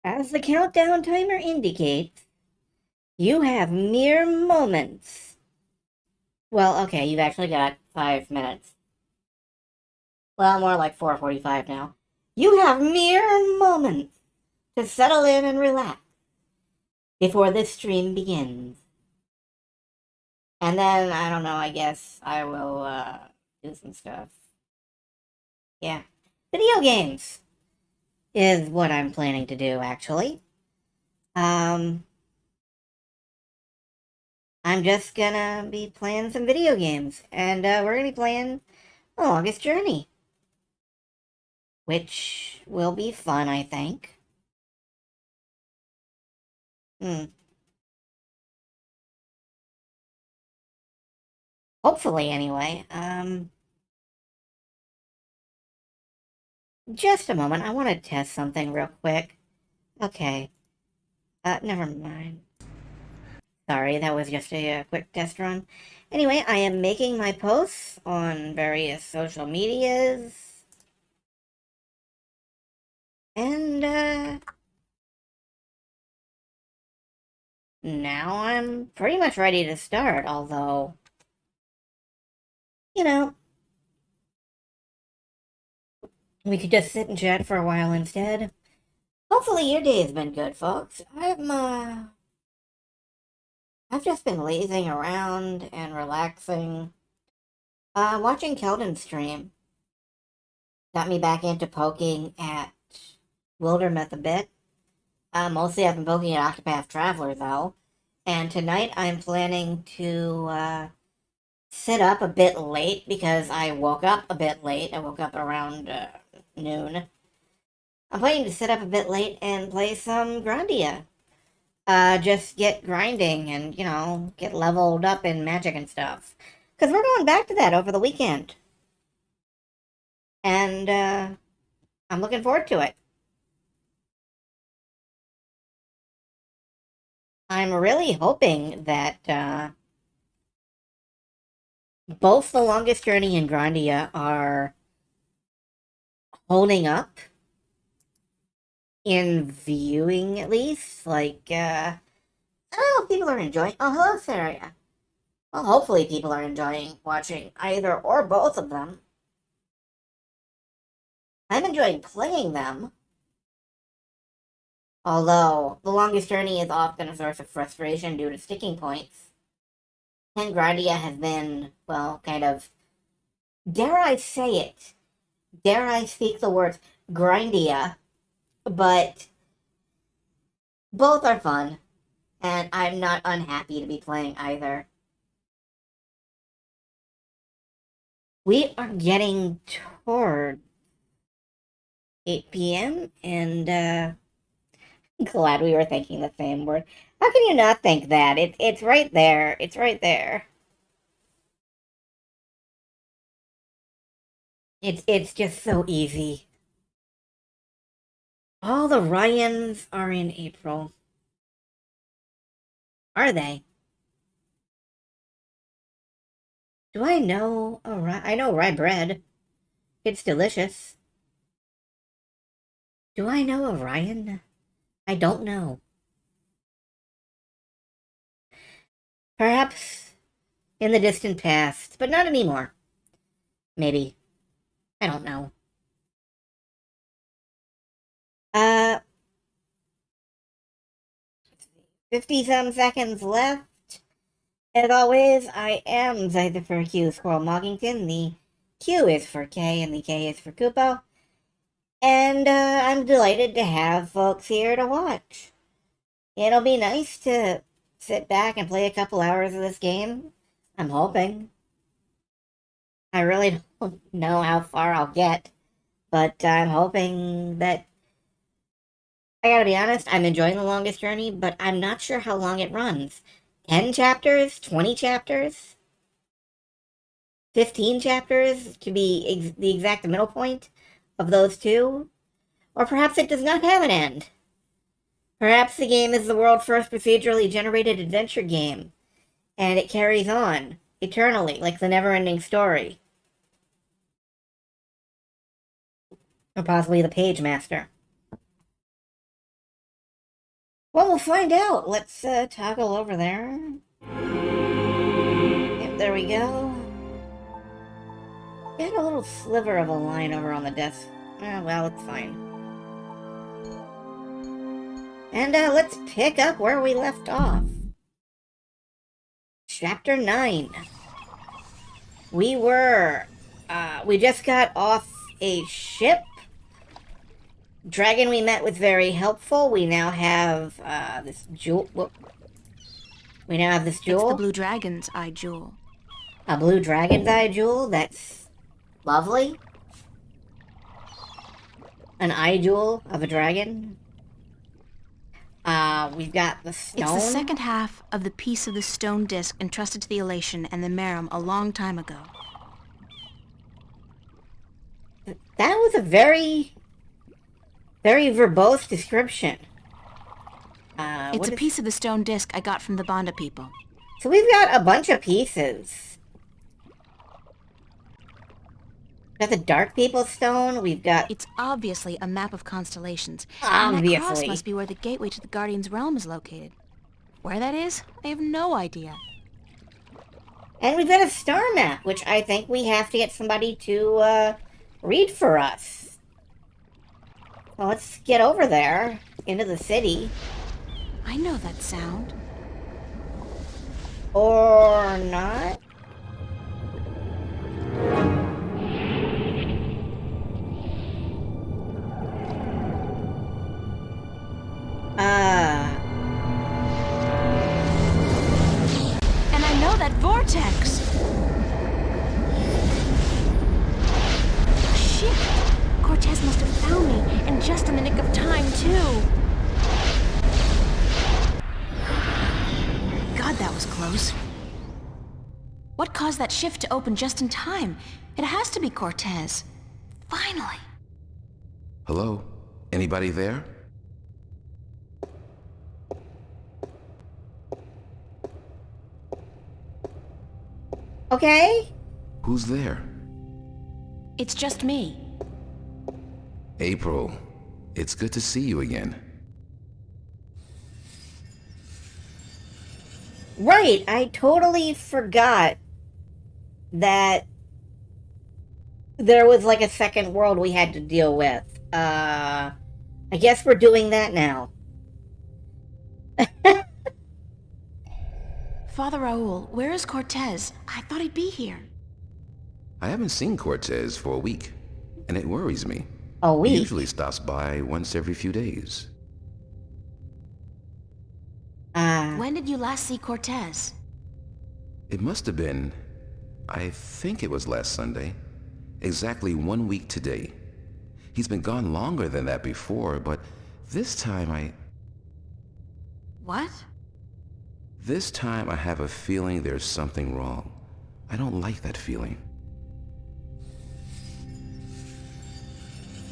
As the countdown timer indicates, you have mere moments. Well, okay, you've actually got 5 minutes. Well, more like 4:45 now. You have mere moments to settle in and relax before this stream begins. And then, I don't know, I guess I will, do some stuff. Yeah. Video games is what I'm planning to do, actually. Um, I'm just gonna be playing some video games, and we're gonna be playing The Longest Journey, which will be fun, I think. Hmm. Hopefully, anyway. Just a moment. I want to test something real quick. Okay. Never mind. Sorry, that was just a quick test run. Anyway, I am making my posts on various social medias. And, now I'm pretty much ready to start, although, you know, we could just sit and chat for a while instead. Hopefully your day has been good, folks. I've just been lazing around and relaxing. Watching Keldon stream got me back into poking at Wildermyth a bit. Mostly I've been poking at Octopath Traveler, though. And tonight I'm planning to, sit up a bit late because I woke up a bit late. I woke up around, noon. I'm planning to sit up a bit late and play some Grandia. Just get grinding and, get leveled up in magic and stuff. Because we're going back to that over the weekend. And, I'm looking forward to it. I'm really hoping that, both The Longest Journey and Grandia are holding up in viewing, at least. Like, I don't know if people are enjoying. Oh, hello, Sarah. Well, hopefully people are enjoying watching either or both of them. I'm enjoying playing them, although The Longest Journey is often a source of frustration due to sticking points. And Grandia has been, well, kind of, dare I say it, dare I speak the words Grindia, but both are fun, and I'm not unhappy to be playing either. We are getting toward 8 p.m., and glad we were thinking the same word. How can you not think that? It's right there. It's right there. It's just so easy. All the Ryans are in April. Are they? Do I know a I know rye bread. It's delicious. Do I know Orion? I don't know. Perhaps in the distant past, but not anymore. Maybe. I don't know. Uh, 50 some seconds left. As always, I am Zyther Q Squirrel Moggington. The Q is for K and the K is for Kupo. And I'm delighted to have folks here to watch. It'll be nice to sit back and play a couple hours of this game. I'm hoping. I really don't know how far I'll get, but I'm hoping that. I gotta be honest, I'm enjoying The Longest Journey, but I'm not sure how long it runs. 10 chapters? 20 chapters? 15 chapters to be the exact middle point of those two? Or perhaps it does not have an end. Perhaps the game is the world's first procedurally generated adventure game, and it carries on eternally, like the never-ending story. Or possibly the Page Master. Well, we'll find out. Let's toggle over there. Yep, there we go. Got a little sliver of a line over on the desk. Well, it's fine. And let's pick up where we left off. Chapter 9. We just got off a ship. Dragon we met was very helpful. We now have this jewel. Whoop. We now have this jewel. It's the Blue Dragon's Eye Jewel. A Blue Dragon's Eye Jewel? That's lovely. An eye jewel of a dragon. We've got the stone. It's the second half of the piece of the stone disc entrusted to the Elation and the Merum a long time ago. That was a very verbose description. It's a piece of the stone disc I got from the Banda people. So we've got a bunch of pieces. We've got the Dark People Stone, we've got... It's obviously a map of constellations. Obviously. And that cross must be where the gateway to the Guardian's realm is located. Where that is, I have no idea. And we've got a star map, which I think we have to get somebody to read for us. Well, let's get over there, into the city. I know that sound. Or not. And I know that vortex! Shit! Cortez must have found me, and just in the nick of time, too. God, that was close. What caused that shift to open just in time? It has to be Cortez. Finally. Hello? Anybody there? Okay. Who's there? It's just me. April. It's good to see you again. Right, I totally forgot that there was like a second world we had to deal with. I guess we're doing that now. Father Raul, where is Cortez? I thought he'd be here. I haven't seen Cortez for a week, and it worries me. A week? He usually stops by once every few days. When did you last see Cortez? It must have been... I think it was last Sunday. Exactly 1 week today. He's been gone longer than that before, but this time What? This time I have a feeling there's something wrong. I don't like that feeling.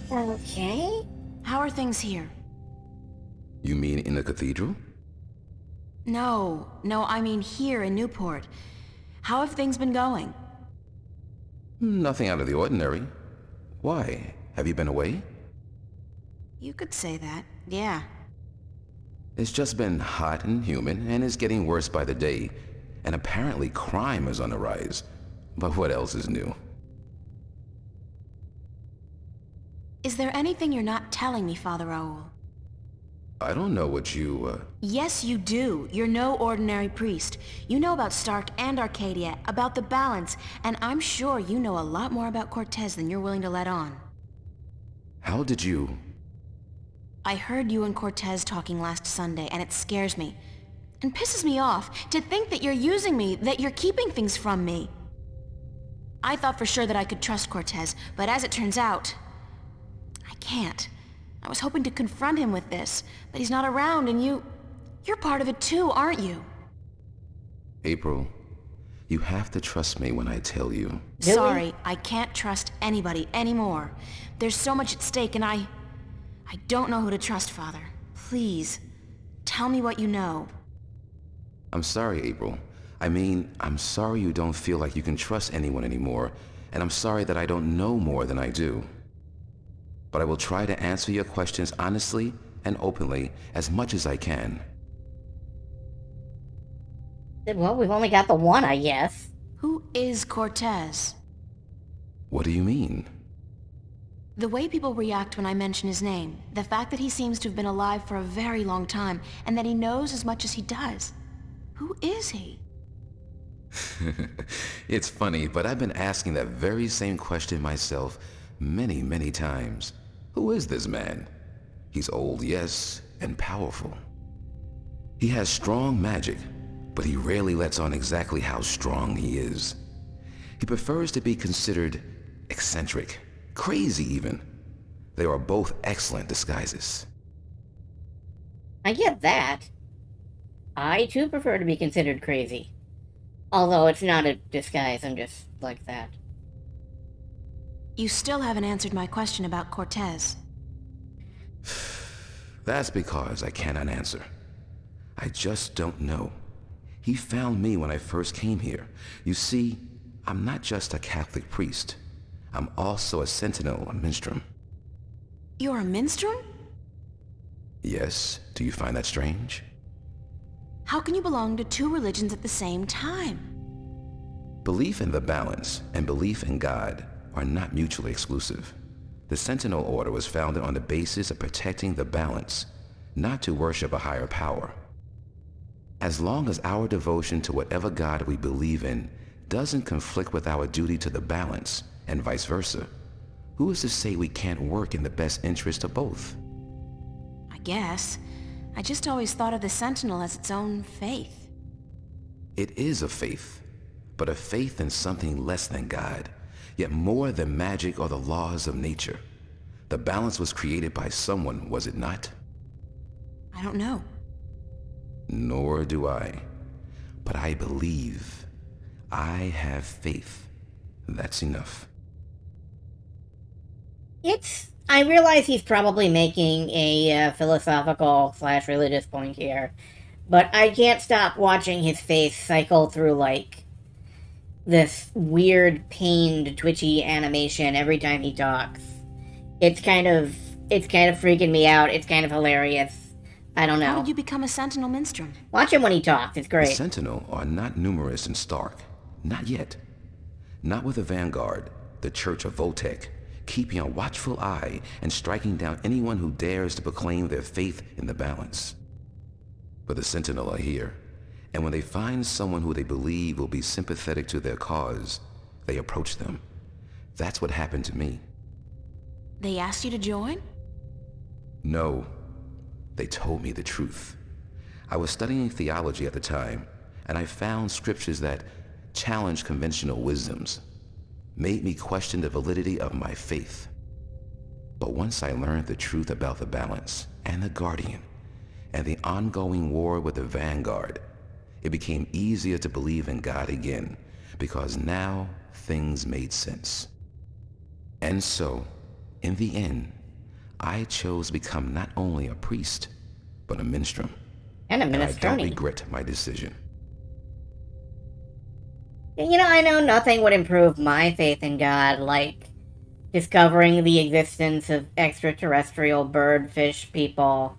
Okay. How are things here? You mean in the cathedral? No, I mean here in Newport. How have things been going? Nothing out of the ordinary. Why? Have you been away? You could say that, yeah. It's just been hot and humid, and is getting worse by the day. And apparently crime is on the rise. But what else is new? Is there anything you're not telling me, Father Raul? I don't know what you, Yes, you do. You're no ordinary priest. You know about Stark and Arcadia, about the balance, and I'm sure you know a lot more about Cortez than you're willing to let on. How did you... I heard you and Cortez talking last Sunday, and it scares me. And pisses me off to think that you're using me, that you're keeping things from me. I thought for sure that I could trust Cortez, but as it turns out, I can't. I was hoping to confront him with this, but he's not around, and you're part of it too, aren't you? April, you have to trust me when I tell you. Sorry, I can't trust anybody anymore. There's so much at stake, and I don't know who to trust, Father. Please, tell me what you know. I'm sorry, April. I mean, I'm sorry you don't feel like you can trust anyone anymore, and I'm sorry that I don't know more than I do. But I will try to answer your questions honestly and openly as much as I can. Well, we've only got the one, I guess. Who is Cortez? What do you mean? The way people react when I mention his name, the fact that he seems to have been alive for a very long time, and that he knows as much as he does. Who is he? It's funny, but I've been asking that very same question myself many, many times. Who is this man? He's old, yes, and powerful. He has strong magic, but he rarely lets on exactly how strong he is. He prefers to be considered eccentric, crazy even. They are both excellent disguises. I get that. I too prefer to be considered crazy. Although it's not a disguise, I'm just like that. You still haven't answered my question about Cortez. That's because I cannot answer. I just don't know. He found me when I first came here. You see, I'm not just a Catholic priest. I'm also a sentinel, a minstrel. You're a minstrel? Yes, do you find that strange? How can you belong to two religions at the same time? Belief in the balance and belief in God are not mutually exclusive. The Sentinel Order was founded on the basis of protecting the balance, not to worship a higher power. As long as our devotion to whatever God we believe in doesn't conflict with our duty to the balance, and vice versa, who is to say we can't work in the best interest of both? I guess. I just always thought of the Sentinel as its own faith. It is a faith, but a faith in something less than God, yet more than magic or the laws of nature. The balance was created by someone, was it not? I don't know. Nor do I. But I believe. I have faith. That's enough. I realize he's probably making a philosophical/religious point here, but I can't stop watching his face cycle through, like, this weird, pained, twitchy animation every time he talks. It's kind of freaking me out. It's kind of hilarious. I don't know. How did you become a Sentinel minstrel? Watch him when he talks. It's The great. Sentinel are not numerous and stark. Not yet. Not with the Vanguard, the Church of Voltec, keeping a watchful eye and striking down anyone who dares to proclaim their faith in the balance. But the Sentinel are here, and when they find someone who they believe will be sympathetic to their cause, they approach them. That's what happened to me. They asked you to join? No, they told me the truth. I was studying theology at the time, and I found scriptures that challenged conventional wisdoms, made me question the validity of my faith. But once I learned the truth about the balance and the Guardian and the ongoing war with the Vanguard, it became easier to believe in God again, because now things made sense. And so, in the end, I chose to become not only a priest, but a minstrel. And a And I don't minestrone. regret my decision. You know, I know nothing would improve my faith in God like discovering the existence of extraterrestrial bird fish people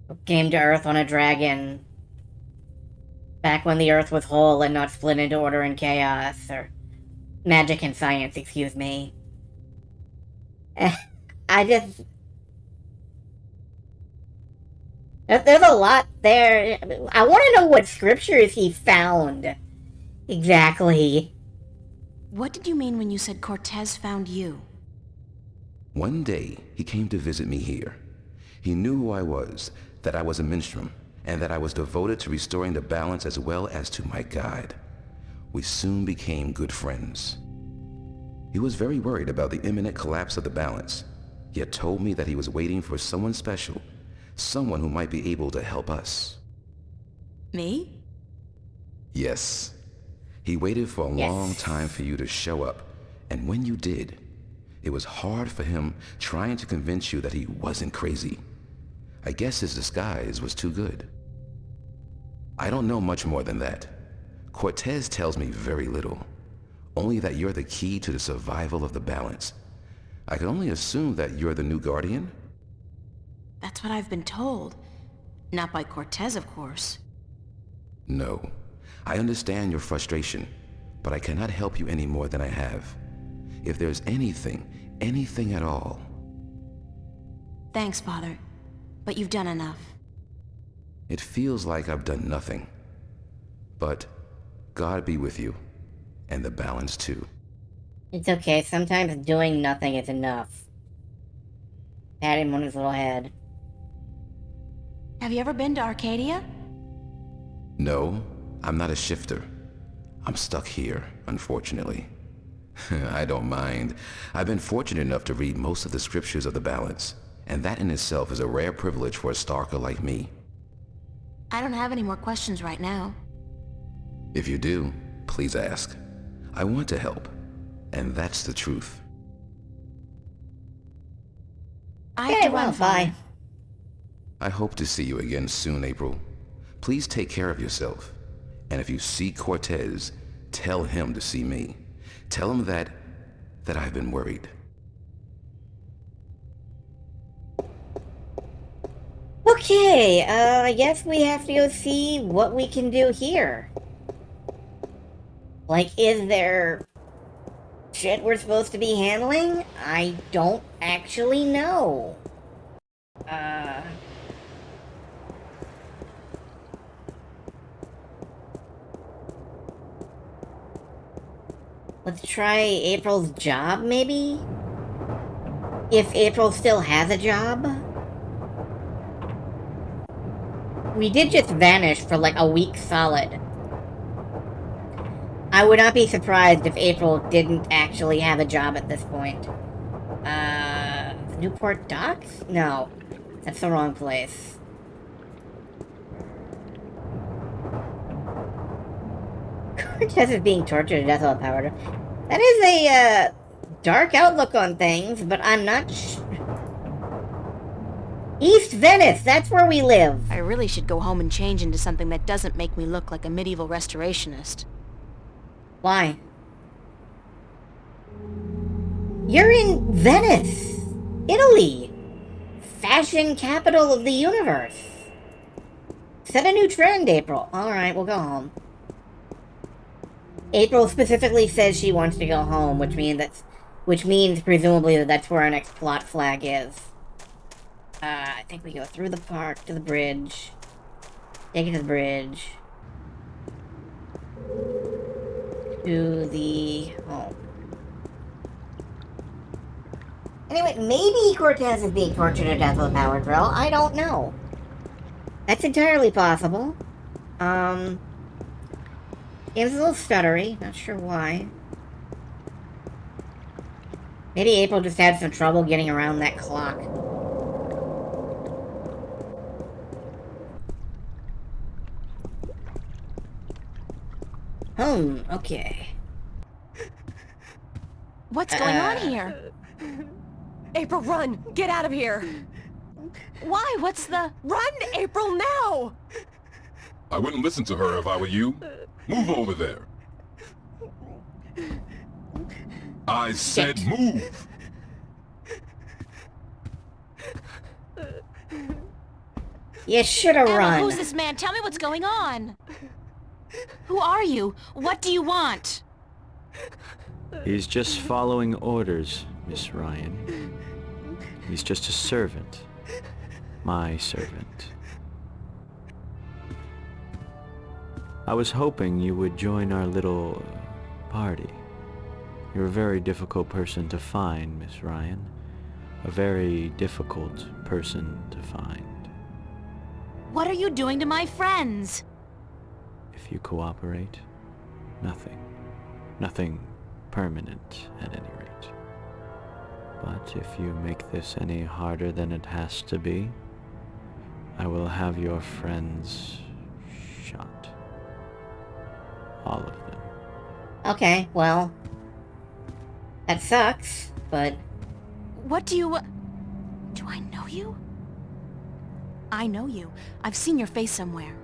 who came to Earth on a dragon back when the Earth was whole and not split into order and chaos, or magic and science, excuse me. There's a lot there. I want to know what scriptures he found. Exactly. What did you mean when you said Cortez found you? One day, he came to visit me here. He knew who I was, that I was a minstrel, and that I was devoted to restoring the balance as well as to my God. We soon became good friends. He was very worried about the imminent collapse of the balance, yet told me that he was waiting for someone special, someone who might be able to help us. Me? Yes. He waited for a long time for you to show up, and when you did, it was hard for him trying to convince you that he wasn't crazy. I guess his disguise was too good. I don't know much more than that. Cortez tells me very little, only that you're the key to the survival of the balance. I can only assume that you're the new Guardian? That's what I've been told. Not by Cortez, of course. No. I understand your frustration, but I cannot help you any more than I have. If there's anything at all... Thanks, Father. But you've done enough. It feels like I've done nothing. But God be with you, and the balance too. It's okay, sometimes doing nothing is enough. Pat him on his little head. Have you ever been to Arcadia? No, I'm not a shifter. I'm stuck here, unfortunately. I don't mind. I've been fortunate enough to read most of the scriptures of the balance, and that in itself is a rare privilege for a Starker like me. I don't have any more questions right now. If you do, please ask. I want to help, and that's the truth. I have to run, Father. bye. I hope to see you again soon, April. Please take care of yourself. And if you see Cortez, tell him to see me. Tell him that I've been worried. Okay, I guess we have to go see what we can do here. Like, is there shit we're supposed to be handling? I don't actually know. Let's try April's job, maybe? If April still has a job? We did just vanish for like a week solid. I would not be surprised if April didn't actually have a job at this point. Newport Docks? No, that's the wrong place. Cortez is being tortured to death while powered. That is a, dark outlook on things, but I'm not East Venice, that's where we live. I really should go home and change into something that doesn't make me look like a medieval restorationist. Why? You're in Venice, Italy. Fashion capital of the universe. Set a new trend, April. Alright, we'll go home. April specifically says she wants to go home, which means presumably that's where our next plot flag is. I think we go through the park to the bridge. Take it to the bridge. To the home. Anyway, maybe Cortez is being tortured to death with a power drill. I don't know. That's entirely possible. It was a little stuttery. Not sure why. Maybe April just had some trouble getting around that clock. Okay. What's going on here? April, run! Get out of here! Why? What's the... Run, April, now! I wouldn't listen to her if I were you. Move over there. I said move! You should have Emma, run. who's this man? Tell me what's going on. Who are you? What do you want? He's just following orders, Miss Ryan. He's just a servant. My servant. I was hoping you would join our little party. You're a very difficult person to find, Miss Ryan. A very difficult person to find. What are you doing to my friends? If you cooperate, nothing. Nothing permanent, at any rate. But if you make this any harder than it has to be, I will have your friends shot. All of them. Okay, well... that sucks, but... What do you... Do I know you? I know you. I've seen your face somewhere.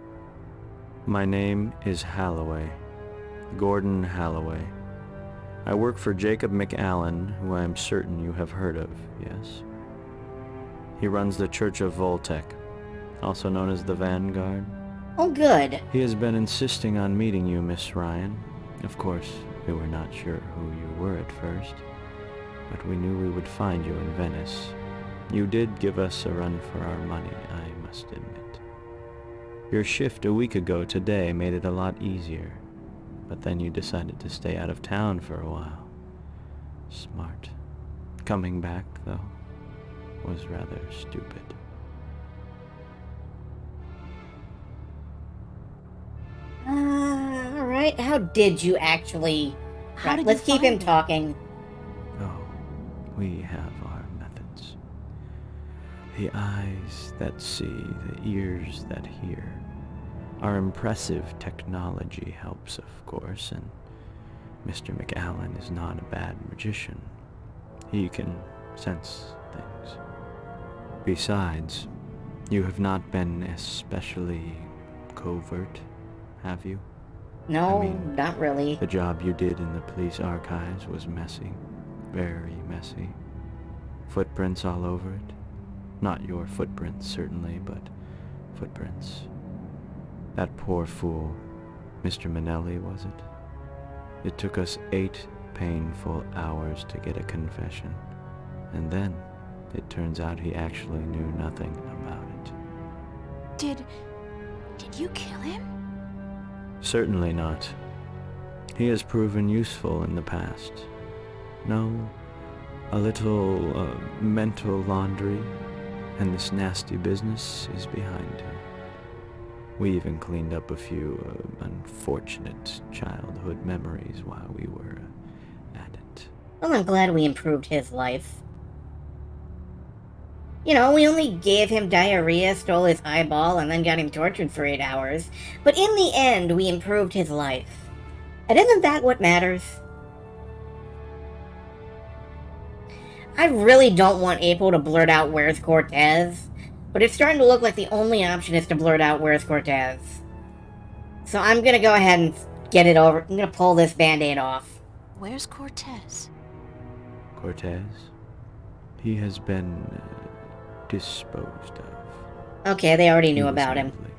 My name is Halloway. Gordon Halloway. I work for Jacob McAllen, who I am certain you have heard of, yes? He runs the Church of Voltec, also known as the Vanguard. Oh, good. He has been insisting on meeting you, Miss Ryan. Of course, we were not sure who you were at first, but we knew we would find you in Venice. You did give us a run for our money, I must admit. Your shift a week ago today made it a lot easier, but then you decided to stay out of town for a while. Smart. Coming back, though, was rather stupid. Alright, how did you actually... How Right, did let's you keep him find me? talking. Oh, we have our methods. The eyes that see, the ears that hear. Our impressive technology helps, of course, and Mr. McAllen is not a bad magician. He can sense things. Besides, you have not been especially covert, have you? No, I mean, not really. The job you did in the police archives was messy. Very messy. Footprints all over it. Not your footprints, certainly, but footprints. That poor fool, Mr. Manelli, was it? It took us 8 painful hours to get a confession. And then, it turns out he actually knew nothing about it. Did you kill him? Certainly not. He has proven useful in the past. No, a little mental laundry, and this nasty business is behind him. We even cleaned up a few unfortunate childhood memories while we were at it. Well, I'm glad we improved his life. You know, we only gave him diarrhea, stole his eyeball, and then got him tortured for 8 hours. But in the end, we improved his life. And isn't that what matters? I really don't want April to blurt out where's Cortez, but it's starting to look like the only option is to blurt out where's Cortez. So I'm gonna go ahead and get it over. I'm gonna pull this band-aid off. Where's Cortez? Cortez? He has been disposed of. Okay, they already He knew was about him. ugly.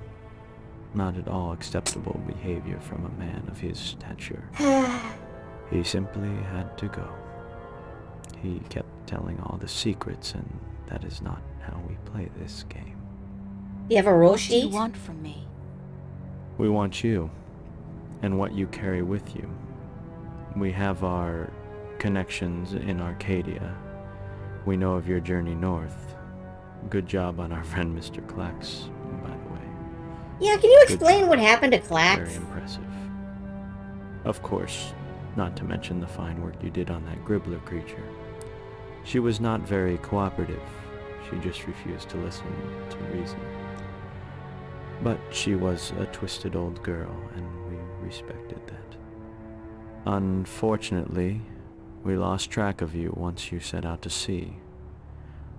Not at all acceptable behavior from a man of his stature. He simply had to go. He kept telling all the secrets, and that is not how we play this game. You have a rule What do you sheet? want from me? We want you, and what you carry with you. We have our connections in Arcadia. We know of your journey north. Good job on our friend Mr. Klex, by the way. Yeah, can you Good explain job. what happened to Very Clax? impressive. Of course, not to mention the fine work you did on that Gribbler creature. She was not very cooperative. She just refused to listen to reason. But she was a twisted old girl, and we respected that. Unfortunately, we lost track of you once you set out to sea.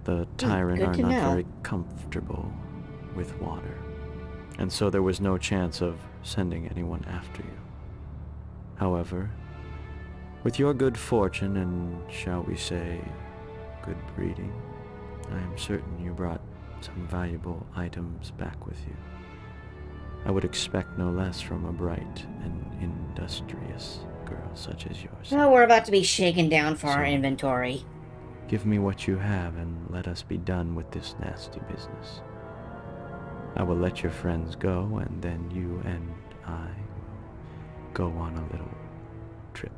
The Tyrant good are to not know. very comfortable with water, and so there was no chance of sending anyone after you. However, with your good fortune and, shall we say, good breeding, I am certain you brought some valuable items back with you. I would expect no less from a bright and industrious girl such as yours. Oh, we're about to be shaken down for our So- inventory. Give me what you have and let us be done with this nasty business. I will let your friends go, and then you and I will go on a little trip.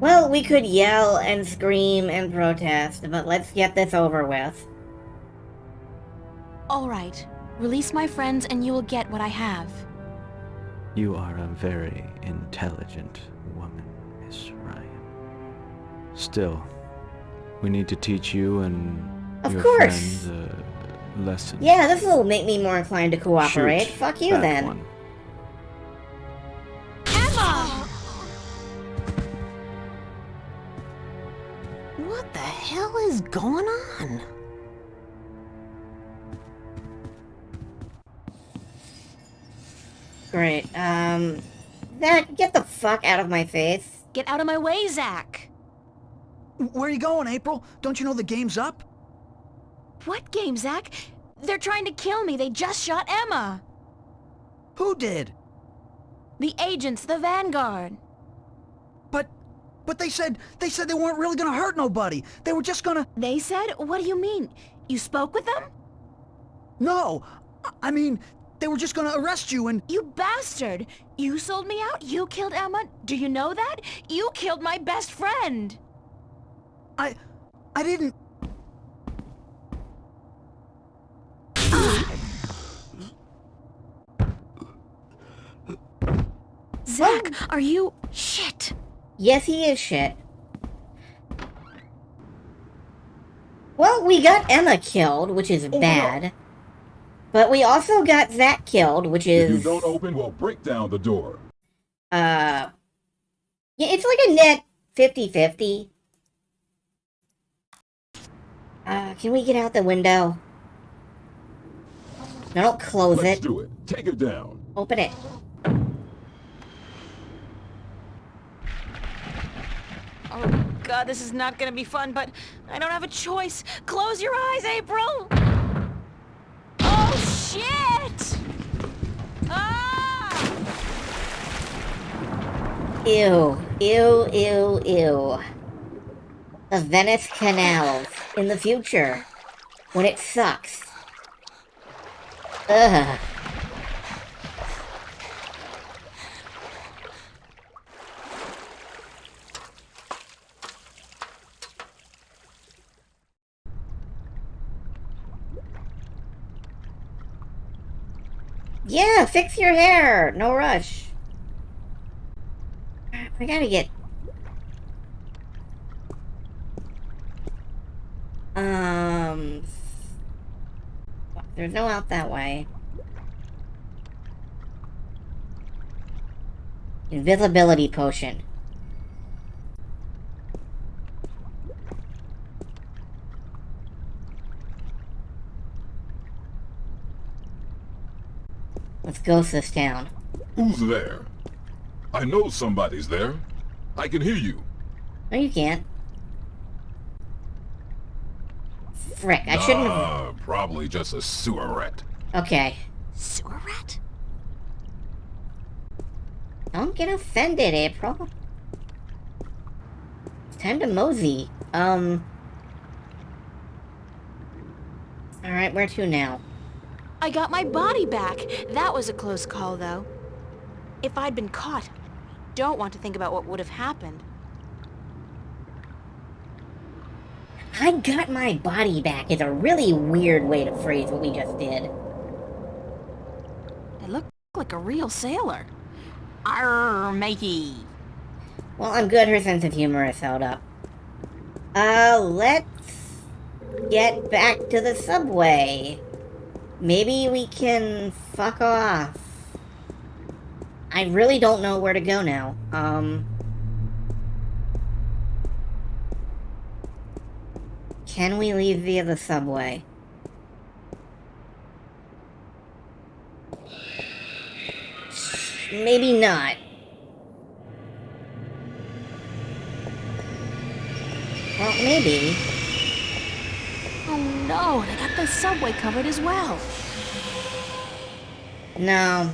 Well, we could yell and scream and protest, but let's get this over with. All right. Release my friends and you will get what I have. You are a very intelligent woman, Miss Ryan. Still, we need to teach you and Of your course. friends a lesson. Yeah, this will make me more inclined to cooperate. Shoot Fuck you that then. one. Emma! What the hell is going on? Great. Zach, get the fuck out of my face. Get out of my way, Zach! Where are you going, April? Don't you know the game's up? What game, Zach? They're trying to kill me. They just shot Emma. Who did? The agents, the Vanguard. But they said they weren't really gonna hurt nobody. They were just gonna... They said? What do you mean? You spoke with them? No! I mean, they were just gonna arrest you and... You bastard! You sold me out? You killed Emma? Do you know that? You killed my best friend! I didn't... Zach, are you... Shit! Yes, he is shit. Well, we got Emma killed, which is bad. But we also got Zach killed, which If you is... don't open, we'll break down the door. Yeah, it's like a net 50-50. Can we get out the window? No, don't close Let's it. do it. Take it down. Open it. Oh, God, this is not gonna be fun, but I don't have a choice. Close your eyes, April! Oh, shit! Ah! Ew. Ew, ew, ew. The Venice canals in the future. When it sucks. Ugh. Yeah, fix your hair. No rush. I gotta get... There's no out that way. Invisibility potion. Let's ghost this town. Who's there? I know somebody's there. I can hear you. No, you can't. Frick, I shouldn't have... Probably just a sewer rat. Okay. Sewer rat? Don't get offended, April. It's time to mosey. Alright, where to now? I got my body back. That was a close call, though. If I'd been caught, I don't want to think about what would have happened. I got my body back is a really weird way to phrase what we just did. I look like a real sailor. Arr, matey. Well, I'm good her sense of humor is held up. Let's get back to the subway. Maybe we can fuck off. I really don't know where to go now. Can we leave via the subway? Maybe not. Well, maybe. Oh no, they got the subway covered as well. No.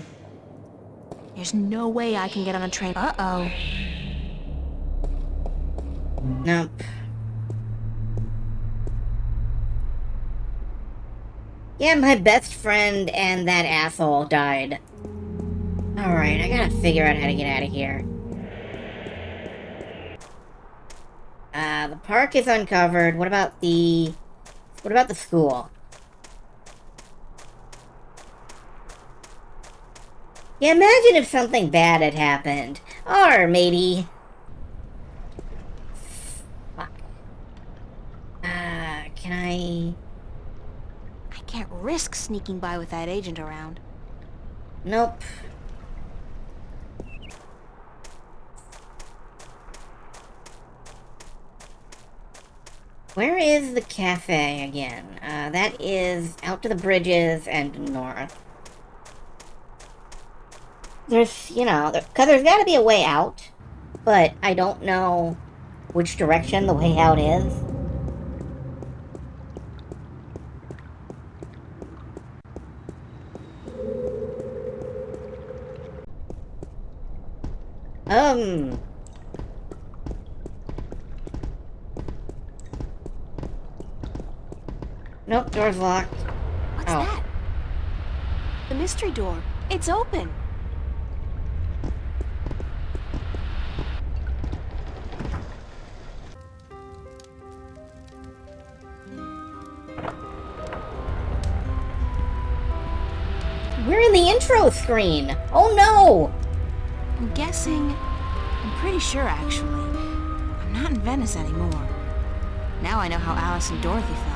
There's no way I can get on a train. Uh-oh. Nope. Yeah, my best friend and that asshole died. Alright, I gotta figure out how to get out of here. The park is uncovered. What about the school? Yeah, imagine if something bad had happened. Or maybe... Fuck. Can I Can't risk sneaking by with that agent around. Nope. Where is the cafe again? That is out to the bridges and north. There's, because there's got to be a way out, but I don't know which direction the way out is. Nope, door's locked. What's Oh. that? The mystery door. It's open. We're in the intro screen! Oh no! I'm guessing... I'm pretty sure, actually. I'm not in Venice anymore. Now I know how Alice and Dorothy felt.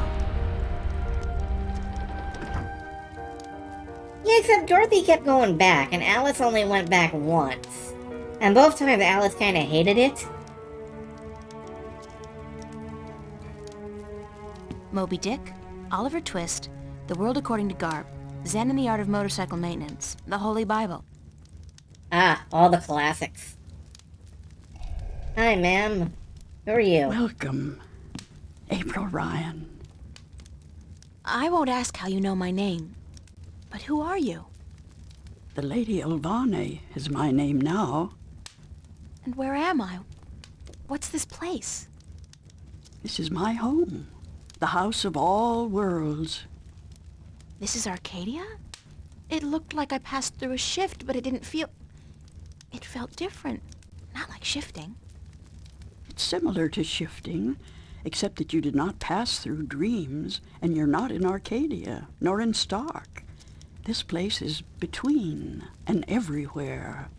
Yeah, except Dorothy kept going back, and Alice only went back once. And both times Alice kinda hated it. Moby Dick, Oliver Twist, The World According to Garp, Zen and the Art of Motorcycle Maintenance, the Holy Bible. Ah, all the classics. Hi, ma'am. Who are you? Welcome, April Ryan. I won't ask how you know my name, but who are you? The Lady Olvane is my name now. And where am I? What's this place? This is my home, the house of all worlds. This is Arcadia? It looked like I passed through a shift, but it didn't feel... It felt different. Not like shifting. It's similar to shifting, except that you did not pass through dreams, and you're not in Arcadia, nor in Stark. This place is between and everywhere.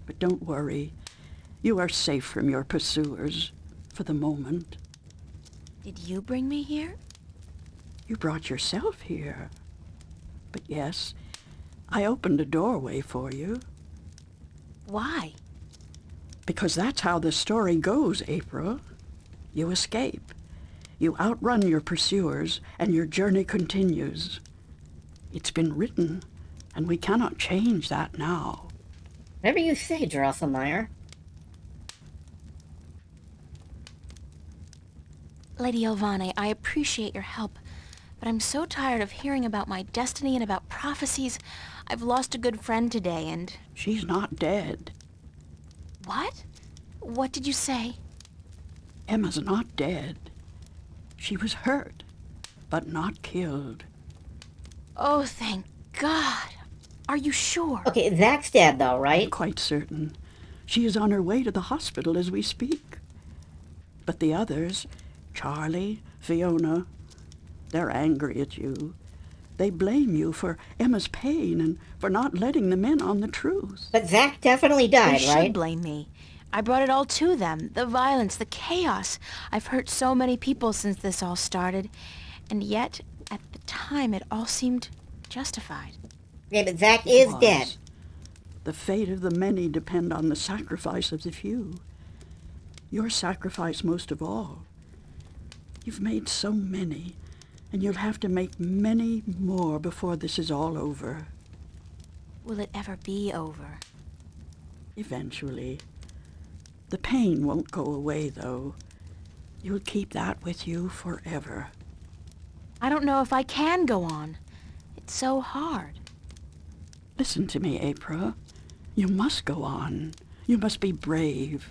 But don't worry. You are safe from your pursuers, for the moment. Did you bring me here? You brought yourself here. But yes, I opened a doorway for you. Why? Because that's how the story goes, April. You escape. You outrun your pursuers, and your journey continues. It's been written, and we cannot change that now. Whatever you say, Drosselmeyer. Lady Olvane, I appreciate your help, but I'm so tired of hearing about my destiny and about prophecies. I've lost a good friend today, and... She's not dead. What? What did you say? Emma's not dead. She was hurt, but not killed. Oh, thank God. Are you sure? Okay, Zach's dead though, right? I'm quite certain. She is on her way to the hospital as we speak. But the others, Charlie, Fiona, they're angry at you. They blame you for Emma's pain and for not letting them in on the truth. But Zach definitely They died, should right? blame me. I brought it all to them. The violence, the chaos. I've hurt so many people since this all started. And yet, at the time, it all seemed justified. Yeah, but Zach is Was. dead. The fate of the many depend on the sacrifice of the few. Your sacrifice most of all. You've made so many, and you'll have to make many more before this is all over. Will it ever be over? Eventually. The pain won't go away, though. You'll keep that with you forever. I don't know if I can go on. It's so hard. Listen to me, April. You must go on. You must be brave.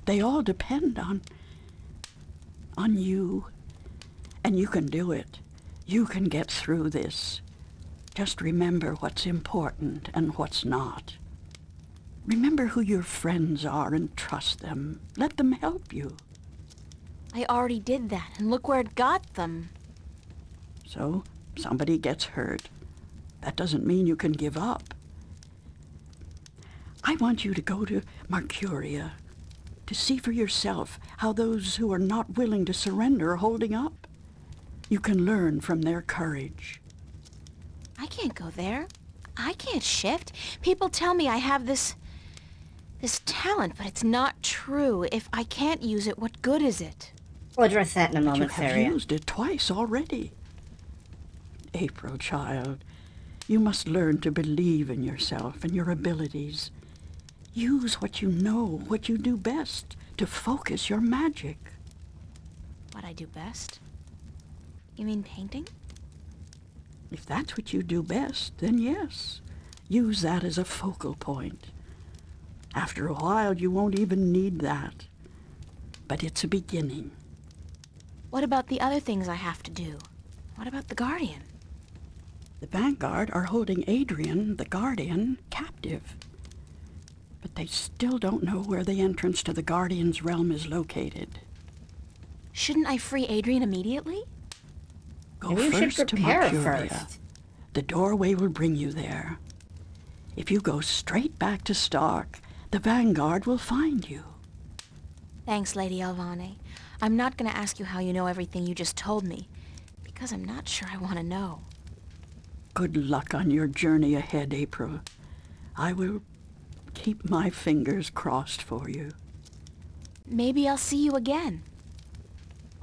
They all depend on you. And you can do it. You can get through this. Just remember what's important and what's not. Remember who your friends are and trust them. Let them help you. I already did that, and look where it got them. So, somebody gets hurt. That doesn't mean you can give up. I want you to go to Mercuria, to see for yourself how those who are not willing to surrender are holding up. You can learn from their courage. I can't go there. I can't shift. People tell me I have this talent, but it's not true. If I can't use it, what good is it? We'll address that in a You moment, have Saria. used it twice already. April, child, You must learn to believe in yourself and your abilities. Use what you know, what you do best, to focus your magic. What I do best? You mean painting? If that's what you do best, then yes. Use that as a focal point. After a while, you won't even need that. But it's a beginning. What about the other things I have to do? What about the Guardian? The Vanguard are holding Adrian, the Guardian, captive. But they still don't know where the entrance to the Guardian's realm is located. Shouldn't I free Adrian immediately? Go Maybe you should first to prepare Mercuria. first. The doorway will bring you there. If you go straight back to Stark, the Vanguard will find you. Thanks, Lady Alvane. I'm not going to ask you how you know everything you just told me, because I'm not sure I want to know. Good luck on your journey ahead, April. I will keep my fingers crossed for you. Maybe I'll see you again.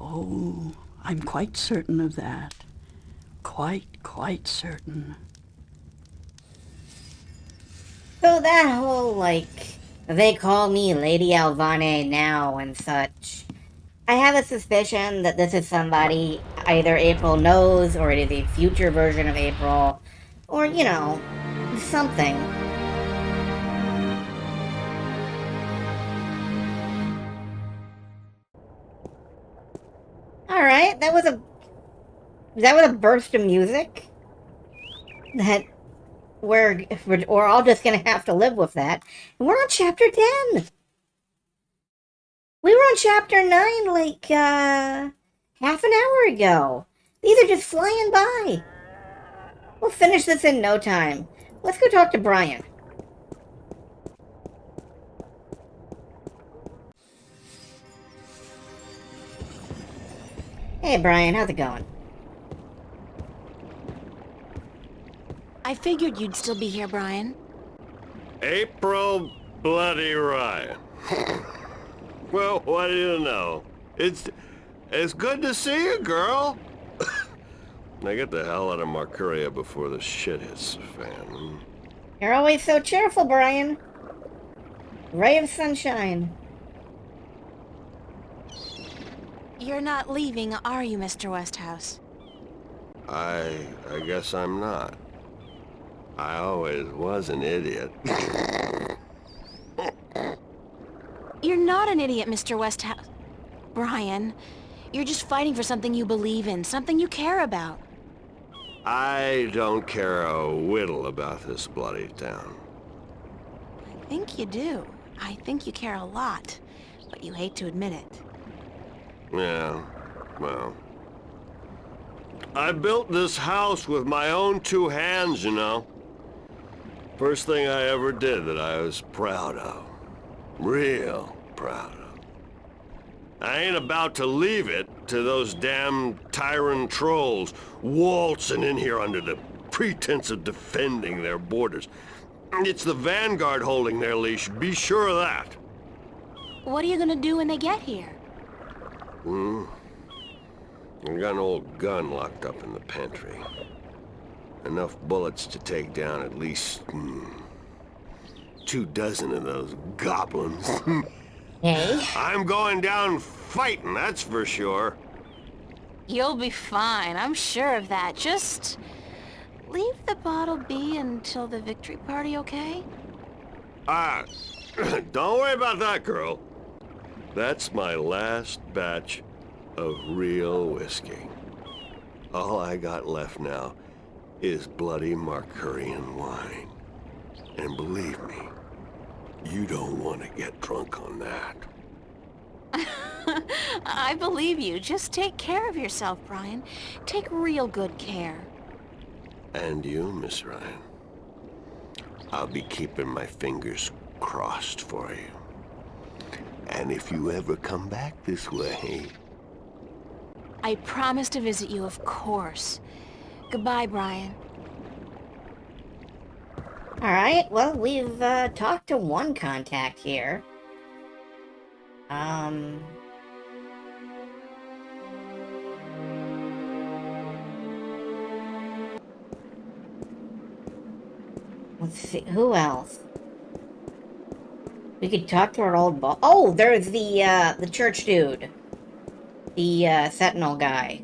Oh, I'm quite certain of that. Quite certain. So that whole, like, they call me Lady Alvane now and such. I have a suspicion that this is somebody either April knows, or it is a future version of April, or, you know, something. Alright, that was a burst of music that we're all just gonna have to live with that. And we're on chapter 10. We were on chapter 9 like half an hour ago. These are just flying by. We'll finish this in no time. Let's go talk to Brian. Hey Brian, how's it going? I figured you'd still be here, Brian. April Bloody Ryan. Well, what do you know? It's good to see you, girl. Now get the hell out of Mercuria before the shit hits the fan. You're always so cheerful, Brian. Ray of sunshine. You're not leaving, are you, Mr. Westhouse? I guess I'm not. I always was an idiot. You're not an idiot, Mr. Westhouse. Brian, you're just fighting for something you believe in, something you care about. I don't care a whittle about this bloody town. I think you do. I think you care a lot, but you hate to admit it. Yeah, well. I built this house with my own two hands, you know. First thing I ever did that I was proud of. Real proud of. I ain't about to leave it to those damn tyrant trolls waltzing in here under the pretense of defending their borders. It's the Vanguard holding their leash, be sure of that. What are you gonna do when they get here? I got an old gun locked up in the pantry. Enough bullets to take down at least 24 of those goblins. Hey? I'm going down fighting, that's for sure. You'll be fine, I'm sure of that. Just leave the bottle be until the victory party, okay? Don't worry about that, girl. That's my last batch of real whiskey. All I got left now is bloody Mercurian wine. And believe me, you don't want to get drunk on that. I believe you. Just take care of yourself, Brian. Take real good care. And you, Miss Ryan. I'll be keeping my fingers crossed for you. And if you ever come back this way... I promise to visit you, of course. Goodbye, Brian. Alright, well, we've talked to one contact here. Let's see, who else? We could talk to our old boss. Oh, there's the church dude. The, sentinel guy.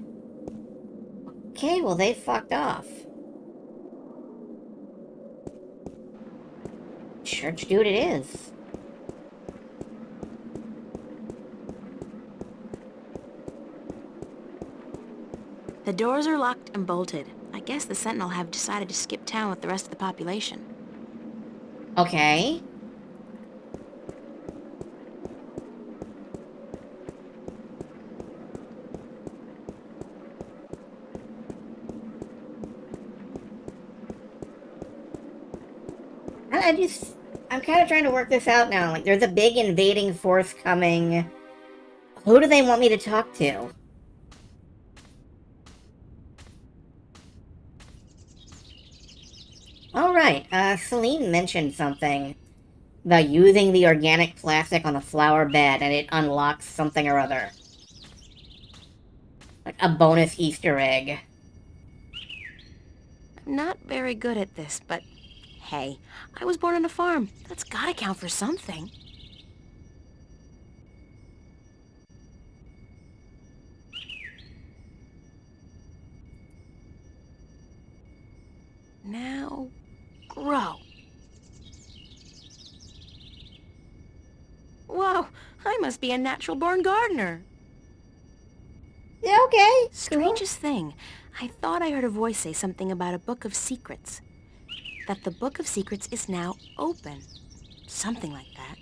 Okay, well, they fucked off. Church dude it is. The doors are locked and bolted. I guess the Sentinel have decided to skip town with the rest of the population. Okay. I'm kind of trying to work this out now. Like, there's a big invading force coming. Who do they want me to talk to? Alright, Celine mentioned something about using the organic plastic on the flower bed and it unlocks something or other. Like a bonus Easter egg. I'm not very good at this, but hey, I was born on a farm. That's gotta count for something. Now, grow. Whoa, I must be a natural-born gardener. Yeah, okay. Strangest thing, I thought I heard a voice say something about a book of secrets. That the book of secrets is now open. Something like that.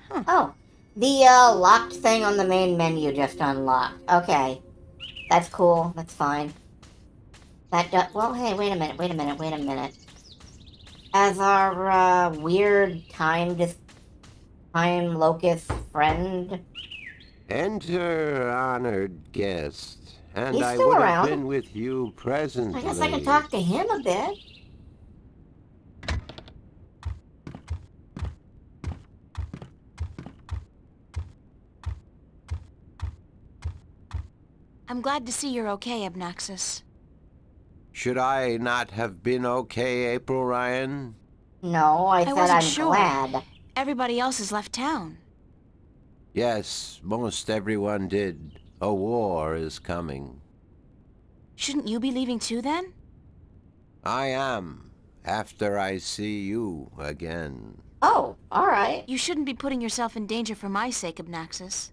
Huh. Oh, the, locked thing on the main menu just unlocked. Okay. That's cool. That's fine. That does... Well, hey, wait a minute. As our, weird time locust friend... Enter, honored guest, and He's I still would around. have been with you presently. I guess I can talk to him a bit. I'm glad to see you're okay, Abnaxis. Should I not have been okay, April Ryan? No, I said wasn't I'm sure. glad. Everybody else has left town. Yes, most everyone did. A war is coming. Shouldn't you be leaving too, then? I am, after I see you again. Oh, alright. You shouldn't be putting yourself in danger for my sake, Abnaxis.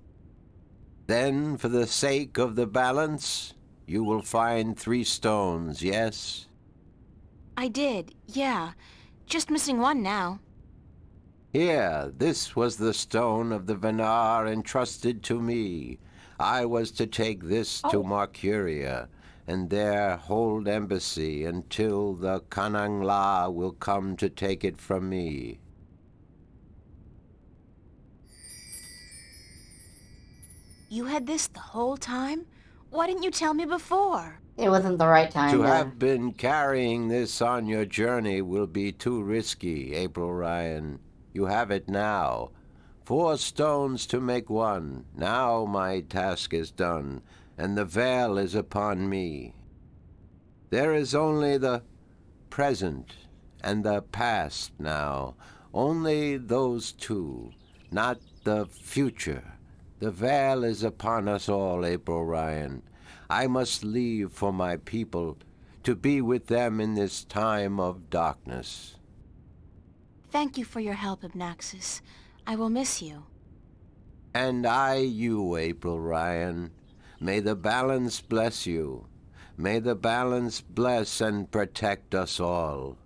Then, for the sake of the balance, you will find 3 stones, yes? I did, yeah. Just missing one now. Here, this was the stone of the Venar entrusted to me. I was to take this to Marcuria, and there hold embassy until the Kanangla will come to take it from me. You had this the whole time? Why didn't you tell me before? It wasn't the right time To to... have been carrying this on your journey will be too risky, April Ryan. You have it now. 4 stones to make 1. Now my task is done, and the veil is upon me. There is only the present and the past now. Only those 2, not the future. The veil is upon us all, April Ryan. I must leave for my people, to be with them in this time of darkness. Thank you for your help, Abnaxis. I will miss you. And I you, April Ryan. May the balance bless you. May the balance bless and protect us all.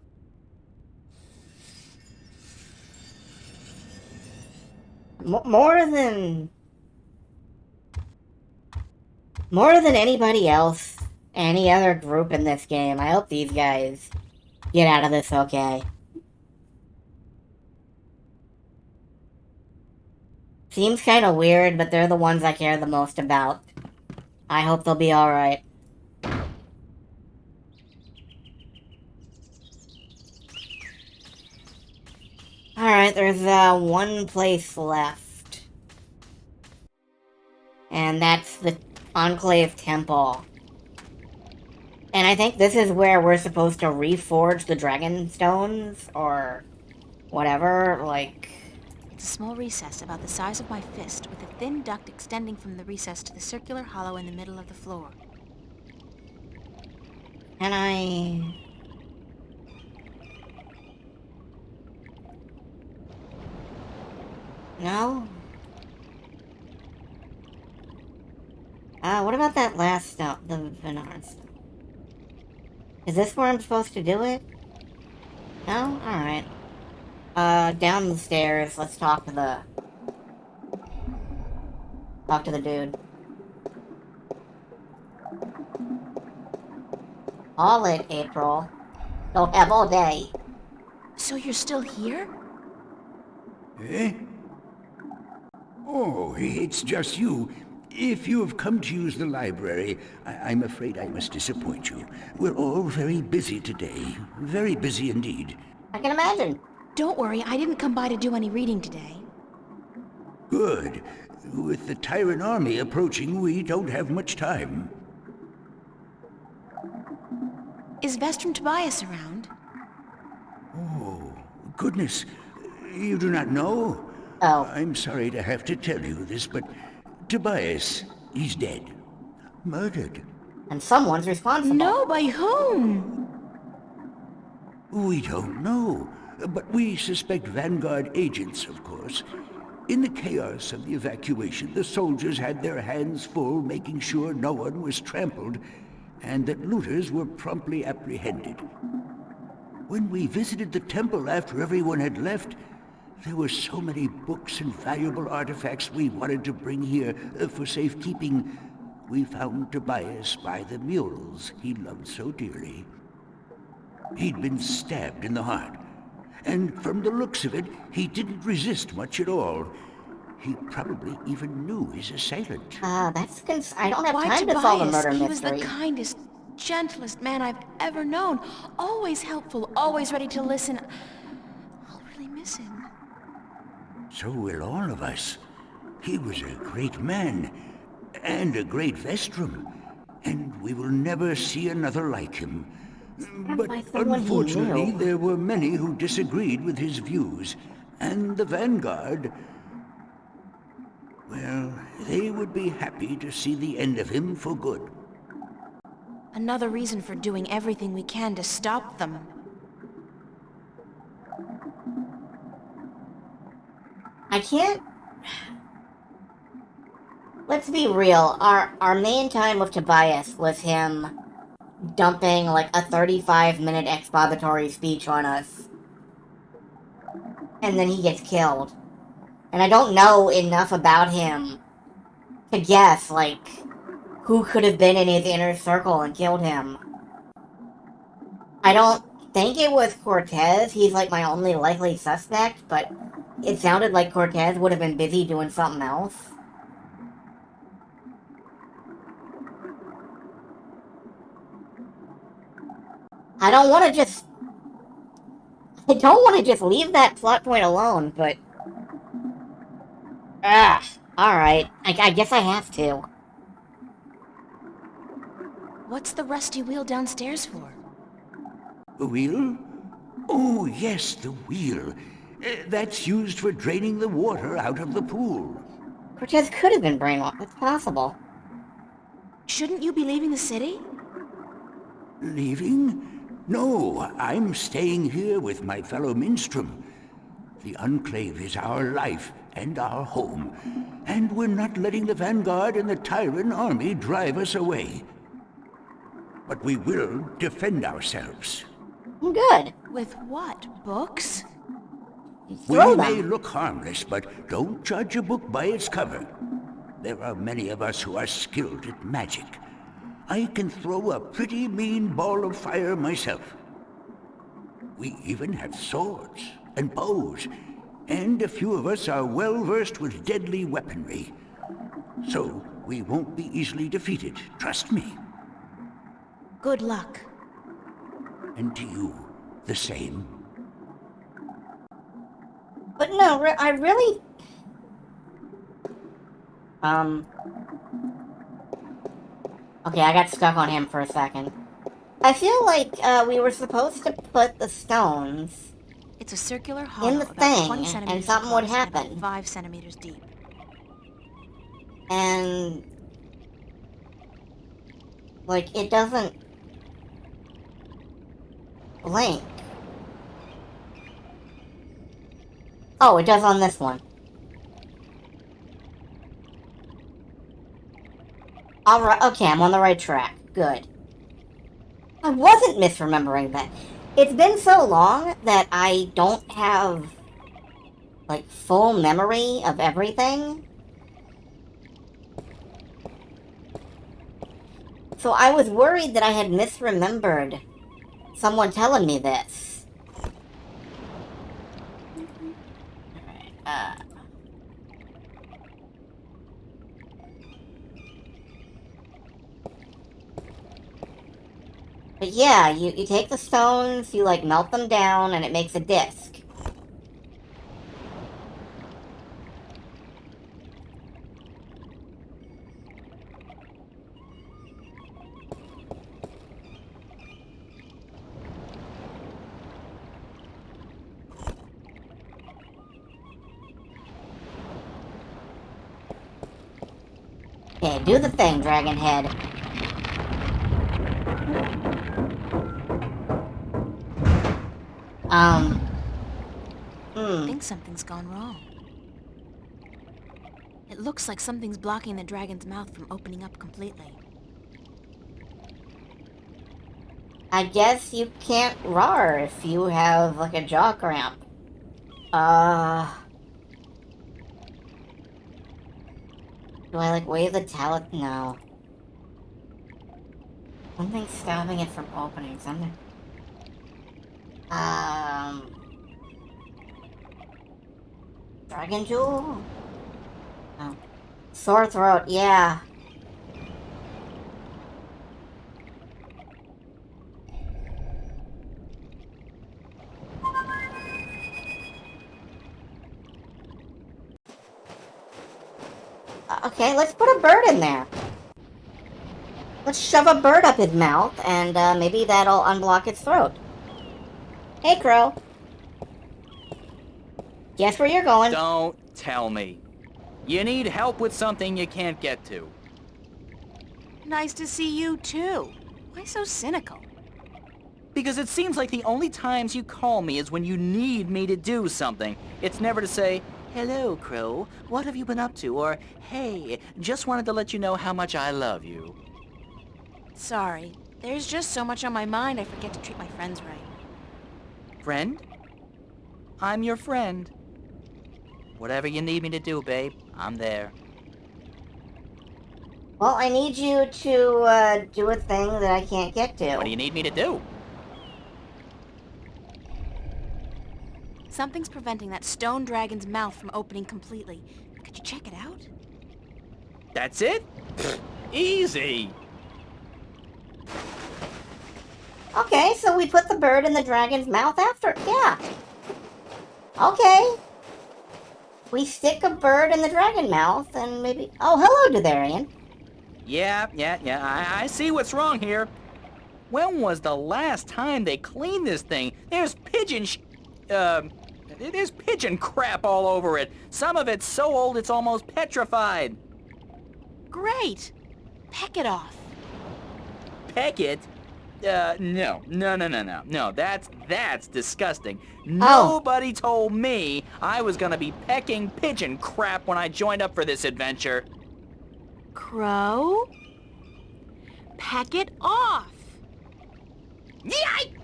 More than anybody else, any other group in this game, I hope these guys get out of this okay. Seems kind of weird, but they're the ones I care the most about. I hope they'll be alright. Alright, there's one place left. And that's the Enclave Temple. And I think this is where we're supposed to reforge the dragon stones, or whatever, like... It's a small recess about the size of my fist, with a thin duct extending from the recess to the circular hollow in the middle of the floor. Can I... No? What about that last stone, the Venard stone? Is this where I'm supposed to do it? No? Alright. Down the stairs, let's talk to the... dude. All it, April. Don't have all day. So you're still here? Eh? Oh, it's just you. If you have come to use the library, I'm afraid I must disappoint you. We're all very busy today. Very busy indeed. I can imagine. Don't worry, I didn't come by to do any reading today. Good. With the Tyrant army approaching, we don't have much time. Is Vestrum Tobias around? Oh, goodness. You do not know? Oh. I'm sorry to have to tell you this, but Tobias, he's dead. Murdered. And someone's responsible. No, by whom? We don't know, but we suspect Vanguard agents, of course. In the chaos of the evacuation, the soldiers had their hands full making sure no one was trampled, and that looters were promptly apprehended. When we visited the temple after everyone had left, there were so many books and valuable artifacts we wanted to bring here for safekeeping. We found Tobias by the mules he loved so dearly. He'd been stabbed in the heart, and from the looks of it, he didn't resist much at all. He probably even knew his assailant. That's I don't have Why time Tobias? to solve a murder He mystery. was the kindest, gentlest man I've ever known. Always helpful, always ready to listen. I'll really miss him. So will all of us. He was a great man, and a great Vestrum, and we will never see another like him. But unfortunately, there were many who disagreed with his views, and the Vanguard, well, they would be happy to see the end of him for good. Another reason for doing everything we can to stop them. I can't... Let's be real. Our main time with Tobias was him dumping like a 35-minute expository speech on us. And then he gets killed. And I don't know enough about him to guess, like, who could have been in his inner circle and killed him. I don't think it was Cortez. He's like my only likely suspect, but it sounded like Cortez would have been busy doing something else. I don't want to just leave that plot point alone, but... alright. I guess I have to. What's the rusty wheel downstairs for? The wheel? Oh, yes, the wheel. That's used for draining the water out of the pool. Cortez could have been brainwashed. It's possible. Shouldn't you be leaving the city? Leaving? No, I'm staying here with my fellow Minstrom. The Enclave is our life and our home, and we're not letting the Vanguard and the Tyrant army drive us away. But we will defend ourselves. Good. With what? Books? We may look harmless, but don't judge a book by its cover. There are many of us who are skilled at magic. I can throw a pretty mean ball of fire myself. We even have swords and bows, and a few of us are well versed with deadly weaponry. So we won't be easily defeated, trust me. Good luck. And to you, the same. But no, I really... Okay, I got stuck on him for a second. I feel like we were supposed to put the stones It's a circular hollow in the about thing, 20 centimeters and something would across and about happen. 5 centimeters deep. And like it doesn't blink. Oh, it does on this one. Alright, okay, I'm on the right track. Good. I wasn't misremembering that. It's been so long that I don't have, like, full memory of everything. So I was worried that I had misremembered someone telling me this. Alright, But yeah, you take the stones, you like melt them down, and it makes a disc. Okay, do the thing, Dragon Head. I think something's gone wrong. It looks like something's blocking the dragon's mouth from opening up completely. I guess you can't roar if you have, like, a jaw cramp. Do I, like, wave the talent? No. Something's stopping it from opening. Something... Dragon Jewel? Oh. Sore throat, yeah. Okay, let's put a bird in there. Let's shove a bird up his mouth, and maybe that'll unblock its throat. Hey, Crow. Guess where you're going? Don't tell me. You need help with something you can't get to. Nice to see you, too. Why so cynical? Because it seems like the only times you call me is when you need me to do something. It's never to say, "Hello, Crow. What have you been up to?" Or, "Hey, just wanted to let you know how much I love you." Sorry. There's just so much on my mind I forget to treat my friends right. Friend? I'm your friend. Whatever you need me to do, babe, I'm there. Well, I need you to do a thing that I can't get to. What do you need me to do? Something's preventing that stone dragon's mouth from opening completely. Could you check it out? That's it? Easy. Okay, so we put the bird in the dragon's mouth after. Yeah. Okay. We stick a bird in the dragon mouth and maybe... Oh, hello, Dudarian. Yeah, I see what's wrong here. When was the last time they cleaned this thing? There's there's pigeon crap all over it. Some of it's so old it's almost petrified. Great! Peck it off. Peck it? No, that's disgusting. Nobody told me I was gonna be pecking pigeon crap when I joined up for this adventure. Crow? Peck it off! Yikes!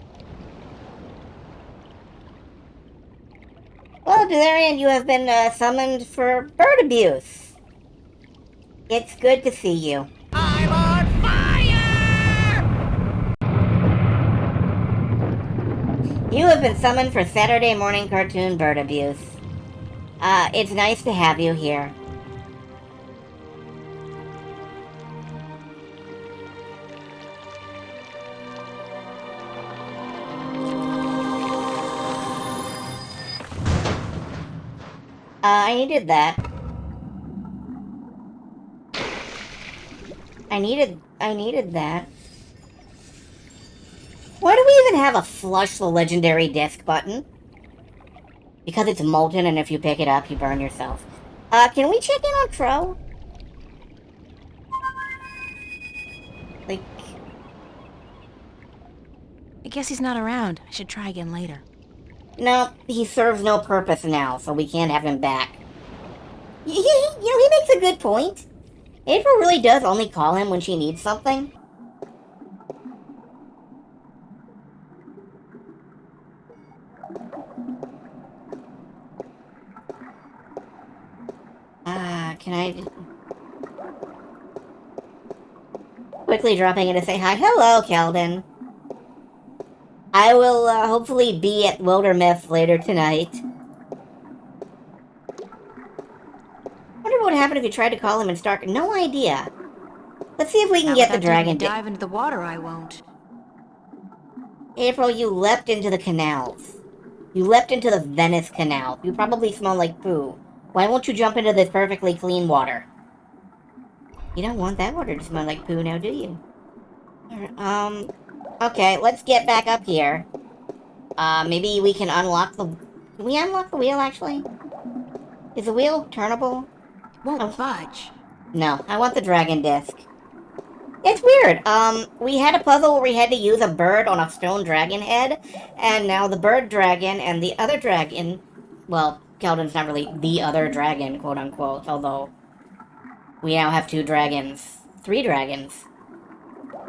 Well, Dudarian, you have been summoned for bird abuse. It's good to see you. I'm on fire! You have been summoned for Saturday morning cartoon bird abuse. It's nice to have you here. I needed that. I needed that. Why do we even have a flush the legendary disc button? Because it's molten and if you pick it up, you burn yourself. Can we check in on Crow? Like... I guess he's not around. I should try again later. No, he serves no purpose now, so we can't have him back. You know, he makes a good point. April really does only call him when she needs something. Can I... Quickly dropping in to say hi. Hello, Keldon. I will hopefully be at Wildermyth later tonight. Wonder what would happen if you tried to call him in Stark. No idea. Let's see if we can get the dragon. Dive into the water, I won't. April, you leapt into the canals. You leapt into the Venice Canal. You probably smell like poo. Why won't you jump into this perfectly clean water? You don't want that water to smell like poo now, do you? Okay, let's get back up here. Maybe we can unlock the... Can we unlock the wheel, actually? Is the wheel turnable? Won't budge. No, I want the dragon disc. It's weird. We had a puzzle where we had to use a bird on a stone dragon head, and now the bird dragon and the other dragon... Well, Keldon's not really the other dragon, quote-unquote, although... We now have 2 dragons. 3 dragons.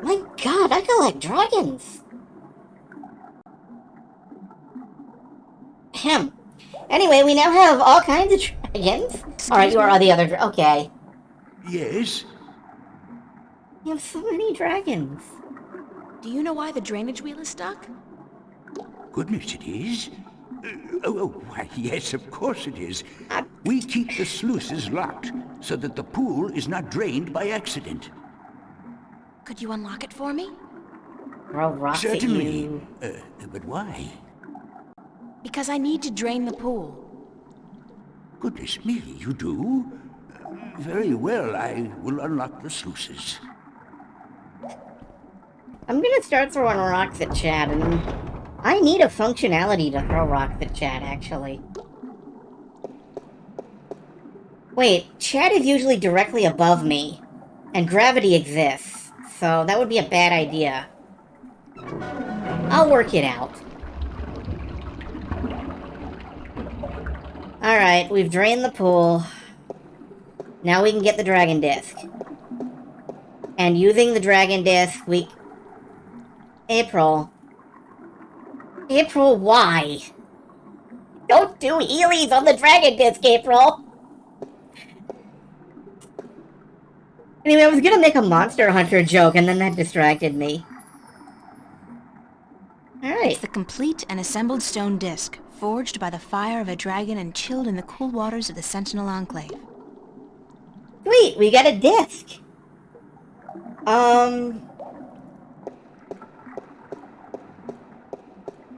My god, I collect dragons! Ahem. Anyway, we now have all kinds of dragons. Alright, you are the other okay. Yes? You have so many dragons. Do you know why the drainage wheel is stuck? Goodness, it is. Why, yes, of course it is. We keep the sluices locked so that the pool is not drained by accident. Could you unlock it for me? Throw rocks Certainly. at you. But why? Because I need to drain the pool. Goodness me, you do? Very well, I will unlock the sluices. I'm gonna start throwing rocks at Chad, and I need a functionality to throw rocks at Chad, actually. Wait, Chad is usually directly above me, and gravity exists, so that would be a bad idea. I'll work it out. Alright, we've drained the pool. Now we can get the dragon disc. And using the dragon disc, we... April, why? Don't do Heelys on the dragon disc, April! Anyway, I was gonna make a Monster Hunter joke, and then that distracted me. Alright. It's the complete and assembled stone disc, forged by the fire of a dragon and chilled in the cool waters of the Sentinel Enclave. Sweet, we got a disc.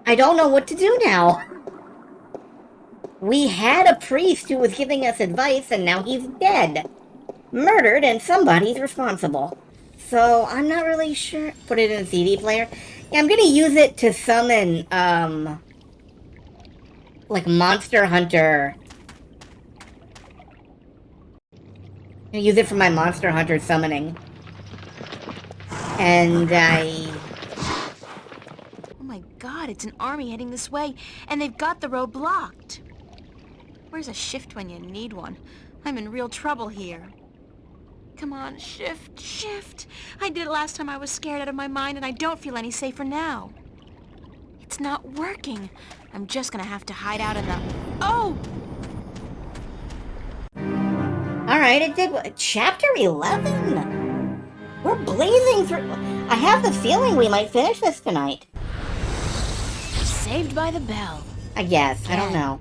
I don't know what to do now. We had a priest who was giving us advice, and now he's dead. Murdered, and somebody's responsible. So, I'm not really sure. Put it in a CD player. Yeah, I'm gonna use it to summon, like Monster Hunter. I'm gonna use it for my Monster Hunter summoning. And Oh my god, it's an army heading this way, and they've got the road blocked. Where's a shift when you need one? I'm in real trouble here. Come on, shift, shift. I did it last time I was scared out of my mind, and I don't feel any safer now. It's not working. I'm just gonna have to hide out in the... Oh! Alright, it did... Chapter 11? We're blazing through... I have the feeling we might finish this tonight. Saved by the bell. I guess. I don't know.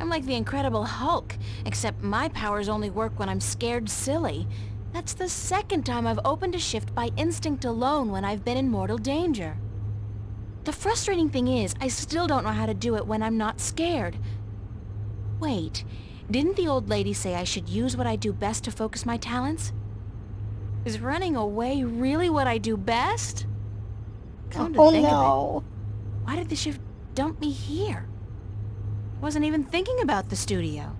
I'm like the Incredible Hulk, except my powers only work when I'm scared silly. That's the second time I've opened a shift by instinct alone when I've been in mortal danger. The frustrating thing is, I still don't know how to do it when I'm not scared. Wait, didn't the old lady say I should use what I do best to focus my talents? Is running away really what I do best? Come Oh to think of no. it, why did the shift dump me here? I wasn't even thinking about the studio.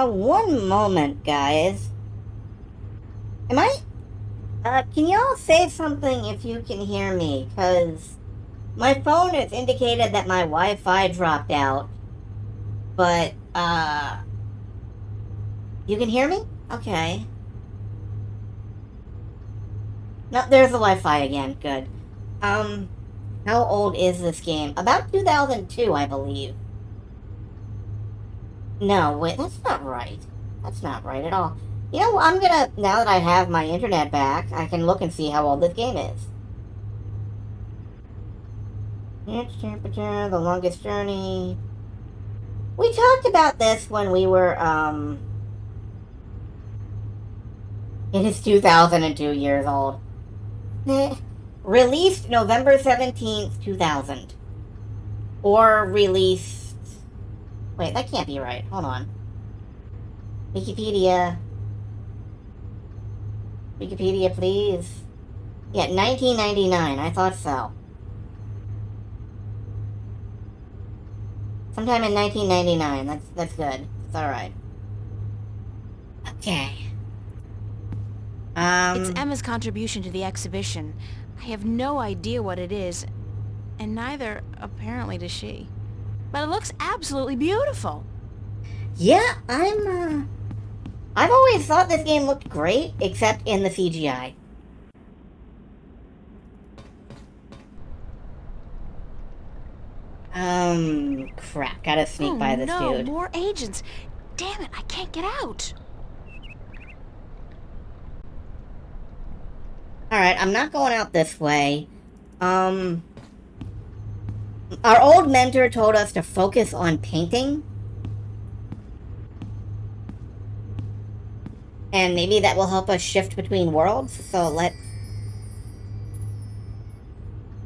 One moment, guys. Can y'all say something if you can hear me? Because my phone has indicated that my Wi-Fi dropped out. But, you can hear me? Okay. No, there's the Wi-Fi again. Good. How old is this game? About 2002, I believe. No, wait, that's not right. That's not right at all. You know, I'm gonna, now that I have my internet back, I can look and see how old this game is. Its temperature, the longest journey. We talked about this when we were, it is 2002 years old. Released November 17th, 2000. Or released... Wait, that can't be right. Hold on. Wikipedia. Wikipedia, please. Yeah, 1999. I thought so. Sometime in 1999. That's good. It's alright. Okay. It's Emma's contribution to the exhibition. I have no idea what it is, and neither, apparently, does she. But it looks absolutely beautiful. Yeah, I've always thought this game looked great, except in the CGI. Crap, gotta sneak by this no, dude. More agents. Damn it, I can't get out. Alright, I'm not going out this way. Our old mentor told us to focus on painting. And maybe that will help us shift between worlds, so let's...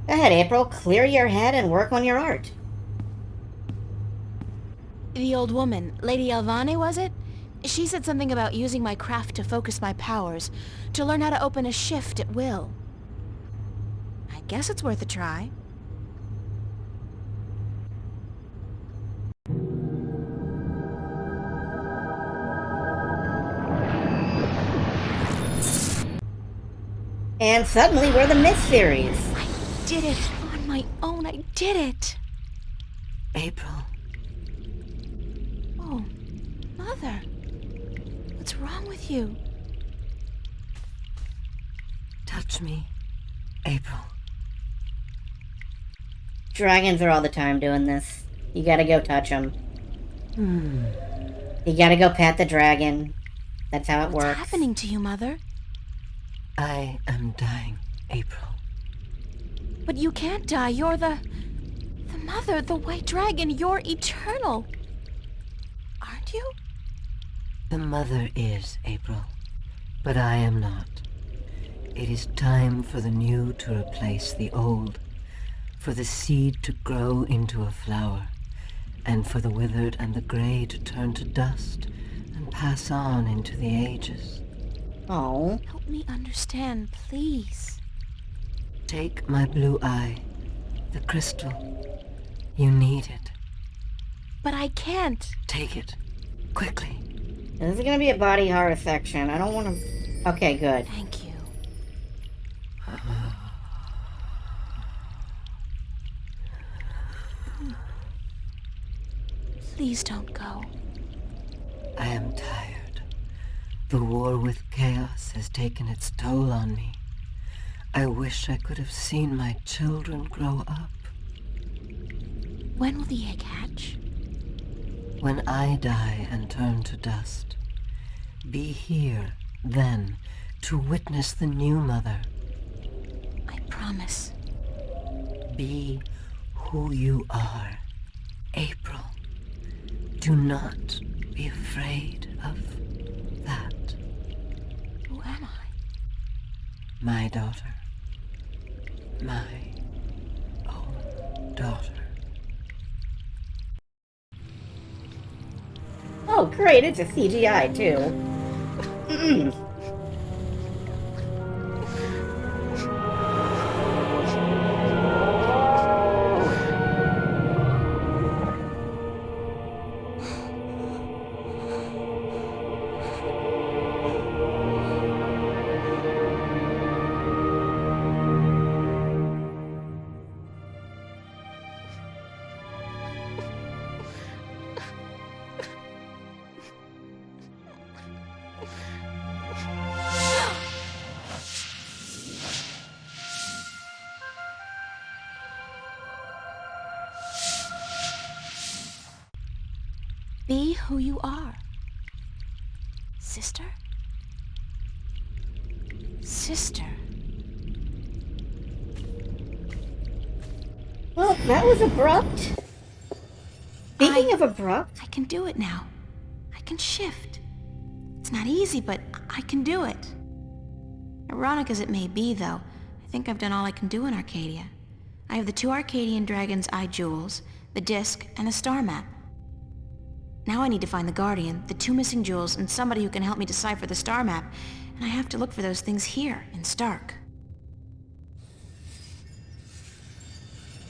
Go ahead, April. Clear your head and work on your art. The old woman, Lady Alvane, was it? She said something about using my craft to focus my powers, to learn how to open a shift at will. I guess it's worth a try. And suddenly we're the Myth series. I did it on my own. I did it. April. Oh, Mother. What's wrong with you? Touch me, April. Dragons are all the time doing this. You gotta go touch them. Hmm. You gotta go pet the dragon. That's how it works. What's happening to you, Mother? I am dying, April. But you can't die. You're the Mother, the White Dragon. You're eternal. Aren't you? The Mother is, April, but I am not. It is time for the new to replace the old, for the seed to grow into a flower, and for the withered and the gray to turn to dust and pass on into the ages. Oh. Help me understand, please. Take my blue eye, the crystal. You need it. But I can't. Take it, quickly. This is gonna be a body horror section. I don't want to... Okay, good. Thank you. Please don't go. I am tired. The war with chaos has taken its toll on me. I wish I could have seen my children grow up. When will the egg hatch? When I die and turn to dust, be here then to witness the new mother. I promise. Be who you are, April. Do not be afraid of that. Who am I? My daughter. My own daughter. Oh, great, it's a CGI, too. Be who you are. Sister? Sister. Well, that was abrupt. Speaking of abrupt... I can do it now. I can shift. It's not easy, but I can do it. Ironic as it may be, though, I think I've done all I can do in Arcadia. I have the 2 Arcadian Dragon's Eye jewels, the disc, and a star map. Now I need to find the Guardian, the 2 missing jewels, and somebody who can help me decipher the star map, and I have to look for those things here, in Stark.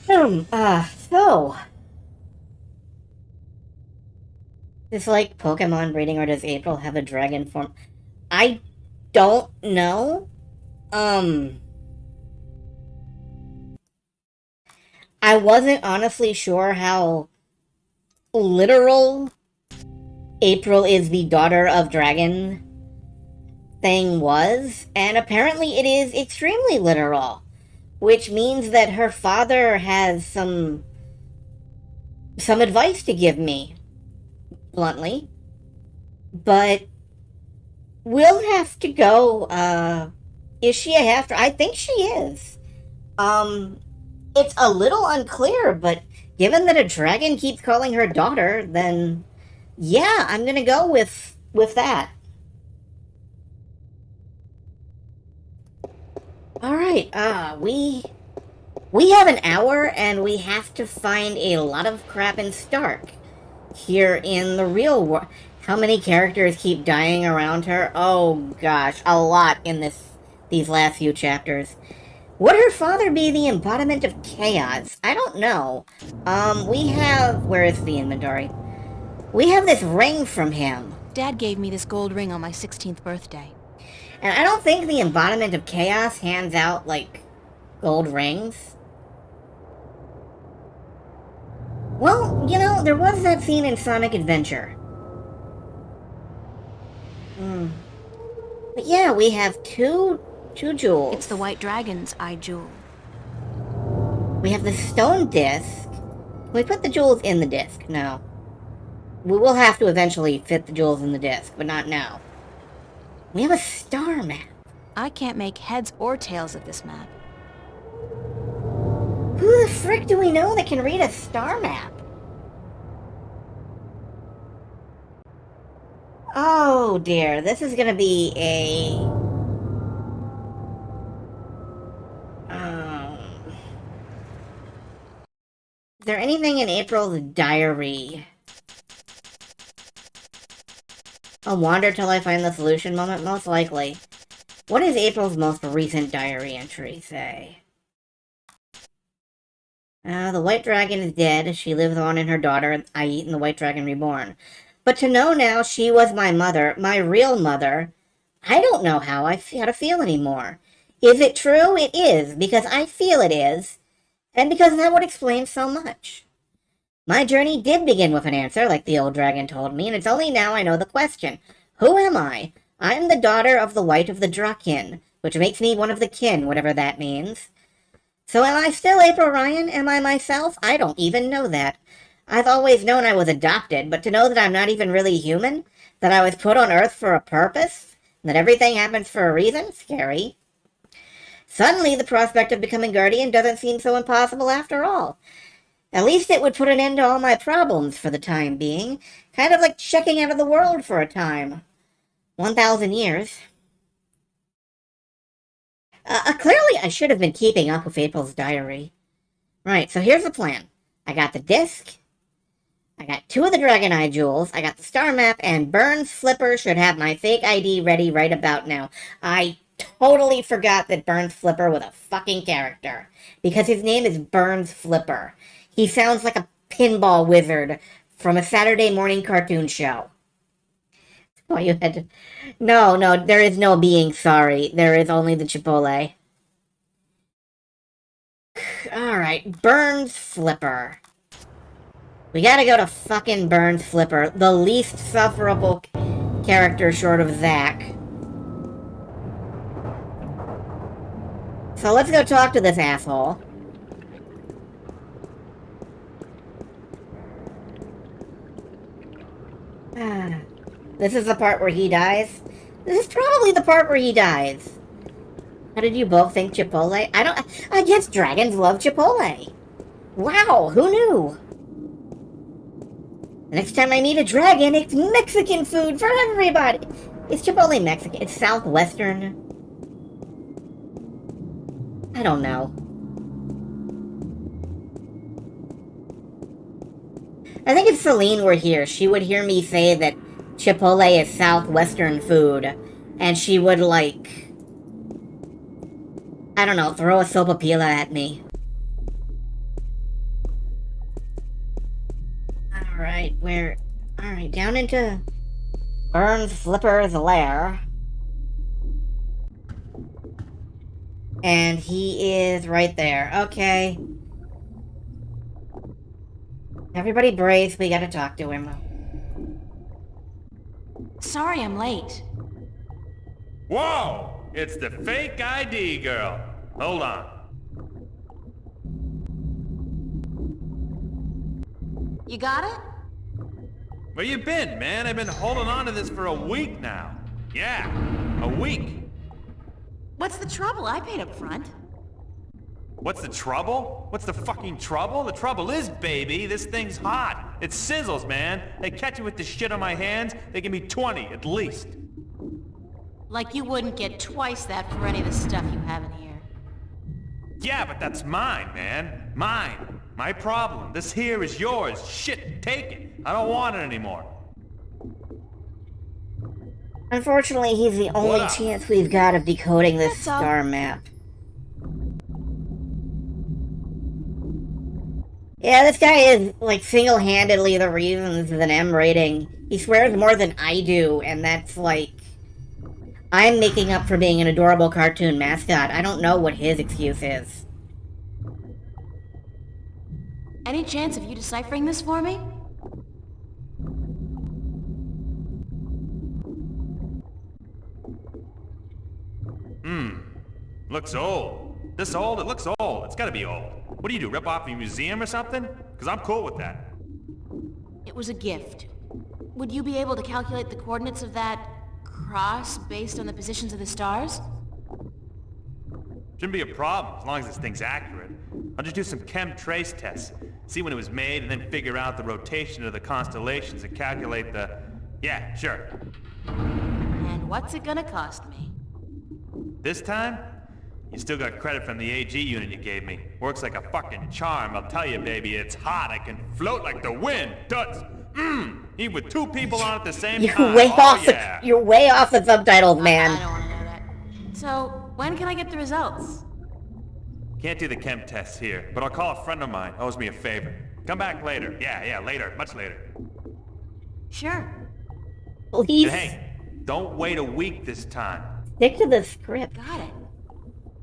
So... Is like Pokemon breeding, or does April have a dragon form? I don't know. I wasn't honestly sure how literal April is the daughter of dragon thing was, and apparently it is extremely literal, which means that her father has some advice to give me, bluntly, but we'll have to go. Is she a half? I think she is. It's a little unclear, but given that a dragon keeps calling her daughter, then yeah, I'm gonna go with that. All right, we have an hour, and we have to find a lot of crap in Stark. Here in the real world. How many characters keep dying around her? Oh gosh, a lot in these last few chapters. Would her father be the embodiment of chaos? I don't know. We have... Where is the inventory? We have this ring from him. Dad gave me this gold ring on my 16th birthday. And I don't think the embodiment of chaos hands out, like, gold rings. Well, you know, there was that scene in Sonic Adventure. But yeah, we have two jewels. It's the White Dragon's Eye jewel. We have the stone disc. Can we put the jewels in the disc? No. We will have to eventually fit the jewels in the disc, but not now. We have a star map. I can't make heads or tails of this map. Who the frick do we know that can read a star map? Oh dear, this is gonna be a... Is there anything in April's diary? I'll wander till I find the solution moment, most likely. What does April's most recent diary entry say? The White Dragon is dead. She lives on in her daughter, i.e. in the White Dragon Reborn. But to know now she was my mother, my real mother, I don't know how to feel anymore. Is it true? It is, because I feel it is, and because that would explain so much. My journey did begin with an answer, like the old dragon told me, and it's only now I know the question. Who am I? I am the daughter of the White of the Draken, which makes me one of the kin, whatever that means. So am I still April Ryan? Am I myself? I don't even know that. I've always known I was adopted, but to know that I'm not even really human, that I was put on Earth for a purpose, that everything happens for a reason, scary. Suddenly, the prospect of becoming Guardian doesn't seem so impossible after all. At least it would put an end to all my problems for the time being, kind of like checking out of the world for a time. 1,000 years. Clearly I should have been keeping up with April's diary. Right, so here's the plan. I got the disc, I got 2 of the Dragon Eye jewels, I got the star map, and Burns Flipper should have my fake ID ready right about now. I totally forgot that Burns Flipper was a fucking character, because his name is Burns Flipper. He sounds like a pinball wizard from a Saturday morning cartoon show. Oh, you had to... No, there is no being sorry. There is only the Chipotle. Alright, Burns Flipper. We gotta go to fucking Burns Flipper. The least sufferable character short of Zack. So let's go talk to this asshole. This is the part where he dies? This is probably the part where he dies. How did you both think Chipotle? I guess dragons love Chipotle. Wow, who knew? Next time I meet a dragon, it's Mexican food for everybody. Is Chipotle Mexican? It's Southwestern. I don't know. I think if Celine were here, she would hear me say that Chipotle is Southwestern food, and she would, like, I don't know, throw a sopapilla at me. Alright, alright, down into Burns Flipper's lair. And he is right there. Okay. Everybody brace, we gotta talk to him. Sorry I'm late. Whoa! It's the fake ID girl. Hold on. You got it? Where you been, man? I've been holding on to this for a week now. Yeah, a week. What's the trouble? I paid up front. What's the trouble? What's the fucking trouble? The trouble is, baby, this thing's hot. It sizzles, man. They catch me with this shit on my hands, they give me 20 at least. Like you wouldn't get twice that for any of the stuff you have in here. Yeah, but that's mine, man. Mine. My problem. This here is yours. Shit, take it. I don't want it anymore. Unfortunately, he's the only chance we've got of decoding this star map. Yeah, this guy is, like, single-handedly the reason this is an M rating. He swears more than I do, and that's, like... I'm making up for being an adorable cartoon mascot. I don't know what his excuse is. Any chance of you deciphering this for me? Looks old. This old? It looks old. It's gotta be old. What do you do, rip off a museum or something? Because I'm cool with that. It was a gift. Would you be able to calculate the coordinates of that cross based on the positions of the stars? Shouldn't be a problem, as long as this thing's accurate. I'll just do some chem trace tests, see when it was made, and then figure out the rotation of the constellations and calculate the... Yeah, sure. And what's it gonna cost me? This time? You still got credit from the AG unit you gave me. Works like a fucking charm, I'll tell you, baby. It's hot, I can float like the wind. Tuts! Even with two people on at the same time. You're way off the subtitles, man. I don't want to know that. So, when can I get the results? Can't do the chem tests here, but I'll call a friend of mine. Owes me a favor. Come back later. Yeah, later. Much later. Sure. Please. And hey, don't wait a week this time. Stick to the script. Got it.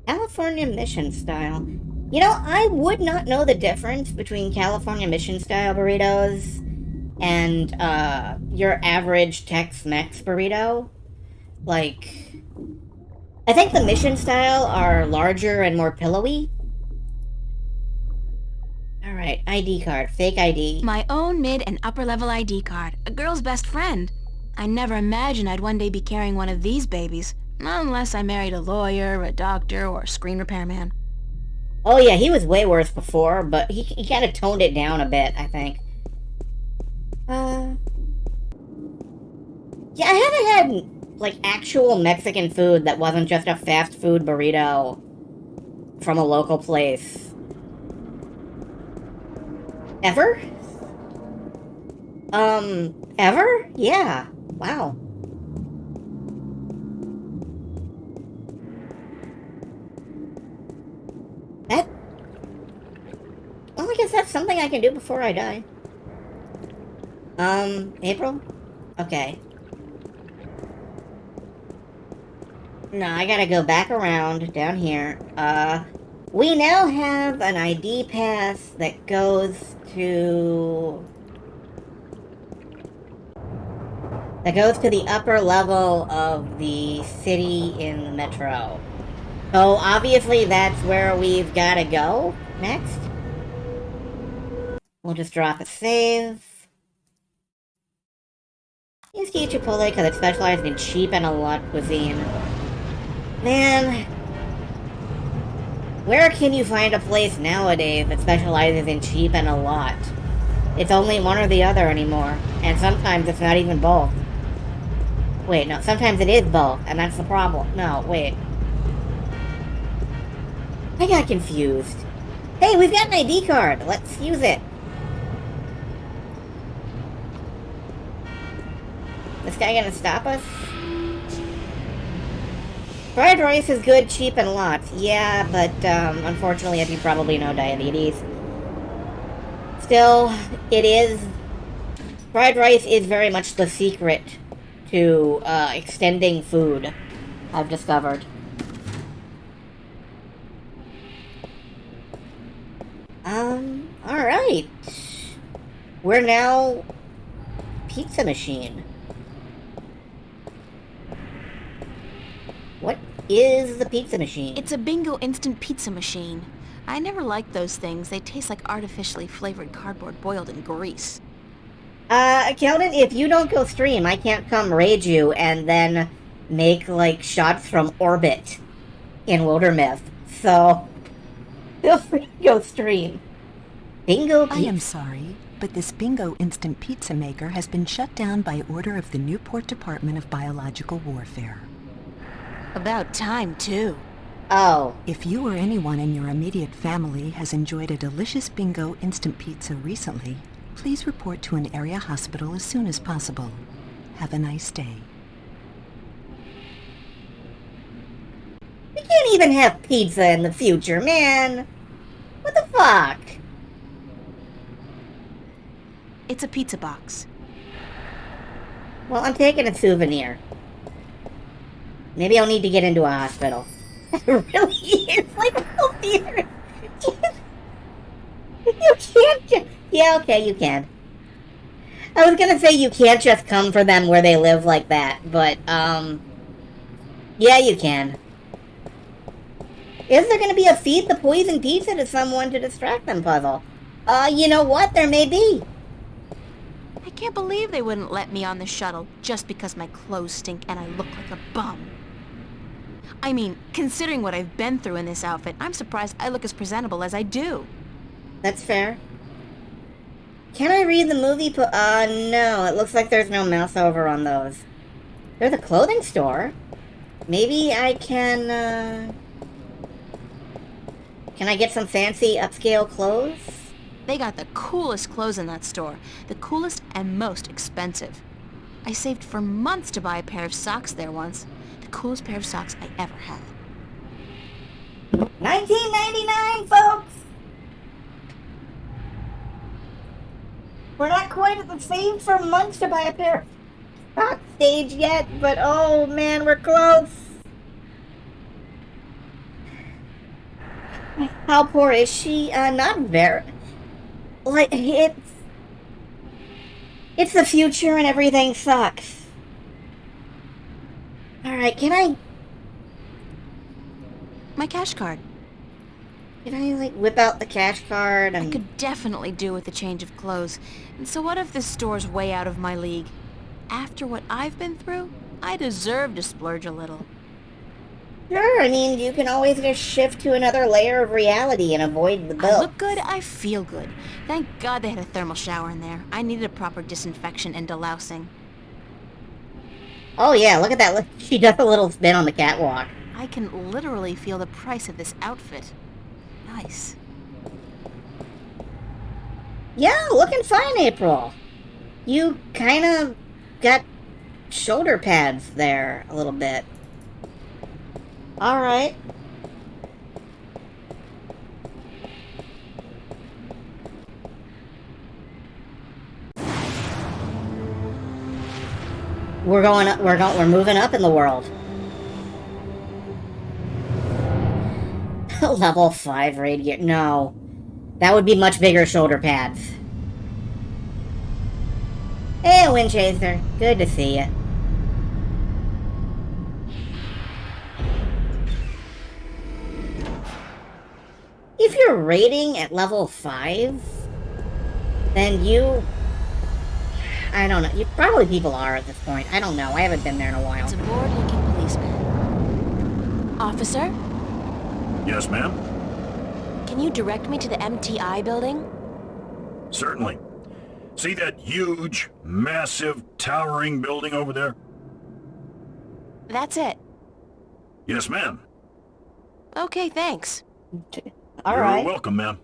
California Mission style. You know, I would not know the difference between California Mission style burritos and your average Tex-Mex burrito. Like, I think the Mission style are larger and more pillowy. Alright, ID card. Fake ID. My own mid and upper level ID card. A girl's best friend. I never imagined I'd one day be carrying one of these babies. Unless I married a lawyer, a doctor, or a screen repairman. Oh yeah, he was way worse before, but he kind of toned it down a bit, I think. Yeah, I haven't had, like, actual Mexican food that wasn't just a fast food burrito from a local place. Ever? Ever? Yeah. Wow. Well, I guess that's something I can do before I die. April? Okay. No, I gotta go back around down here. We now have an ID pass that goes to... the upper level of the city in the metro. So, obviously, that's where we've gotta go next. We'll just drop a save. You used to eat Chipotle because it specialized in cheap and a lot cuisine. Man, where can you find a place nowadays that specializes in cheap and a lot? It's only one or the other anymore, and sometimes it's not even both. Wait, no, sometimes it is both, and that's the problem. No, wait. I got confused. Hey, we've got an ID card. Let's use it. This guy gonna stop us? Fried rice is good, cheap, and lots. Yeah, but unfortunately, as you probably know, diabetes. Still, it is... Fried rice is very much the secret to extending food, I've discovered. Alright. We're now... Pizza machine. What is the pizza machine? It's a Bingo instant pizza machine. I never liked those things. They taste like artificially flavored cardboard boiled in grease. Kelden, if you don't go stream, I can't come raid you and then make, like, shots from orbit in Wildermyth. So, feel free to go stream. Bingo pizza. I am sorry, but this Bingo instant pizza maker has been shut down by order of the Newport Department of Biological Warfare. About time, too. Oh. If you or anyone in your immediate family has enjoyed a delicious Bingo instant pizza recently, please report to an area hospital as soon as possible. Have a nice day. We can't even have pizza in the future, man. What the fuck? It's a pizza box. Well, I'm taking a souvenir. Maybe I'll need to get into a hospital. Really? It's like a whole theater. You can't just... Yeah, okay, you can. I was gonna say you can't just come for them where they live like that, but, yeah, you can. Is there gonna be a feed the poison pizza to someone to distract them puzzle? You know what? There may be. I can't believe they wouldn't let me on the shuttle just because my clothes stink and I look like a bum. I mean, considering what I've been through in this outfit, I'm surprised I look as presentable as I do. That's fair. Can I read the movie no, it looks like there's no mouse over on those. There's a clothing store. Maybe I can I get some fancy upscale clothes? They got the coolest clothes in that store. The coolest and most expensive. I saved for months to buy a pair of socks there once. The coolest pair of socks I ever had. $19.99, folks! We're not quite at the saved for months to buy a pair of socks stage yet, but oh man, we're close! How poor is she? Not very... Like, it's the future and everything sucks. Alright, can I... My cash card. Can I, like, whip out the cash card and... I could definitely do with a change of clothes. And so what if this store's way out of my league? After what I've been through, I deserve to splurge a little. Sure, I mean, you can always just shift to another layer of reality and avoid the bill. I look good, I feel good. Thank God they had a thermal shower in there. I needed a proper disinfection and delousing. Oh yeah, look at that. Look, she does a little spin on the catwalk. I can literally feel the price of this outfit. Nice. Yeah, looking fine, April. You kind of got shoulder pads there a little bit. Alright. We're moving up in the world. Level 5 raid gear. No. That would be much bigger shoulder pads. Hey, Windchaser. Good to see you. If you're raiding at level 5, then you... I don't know. Probably people are at this point. I don't know. I haven't been there in a while. It's a bored-looking policeman. Officer? Yes, ma'am? Can you direct me to the MTI building? Certainly. See that huge, massive, towering building over there? That's it. Yes, ma'am. Okay, thanks. All right. You're welcome, ma'am.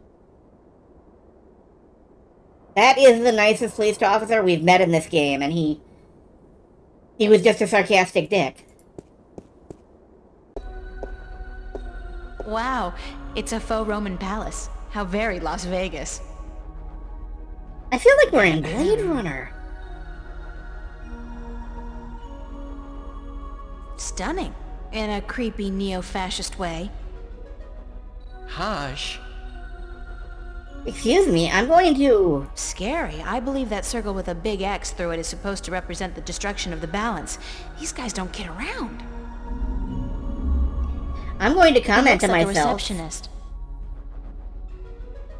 That is the nicest police officer we've met in this game, and he was just a sarcastic dick. Wow, it's a faux Roman palace. How very Las Vegas. I feel like we're in Blade Runner. Stunning. In a creepy neo-fascist way. Hush. Excuse me, I'm going to... Scary. I believe that circle with a big X through it is supposed to represent the destruction of the balance. These guys don't get around. I'm going to comment to like myself. A receptionist.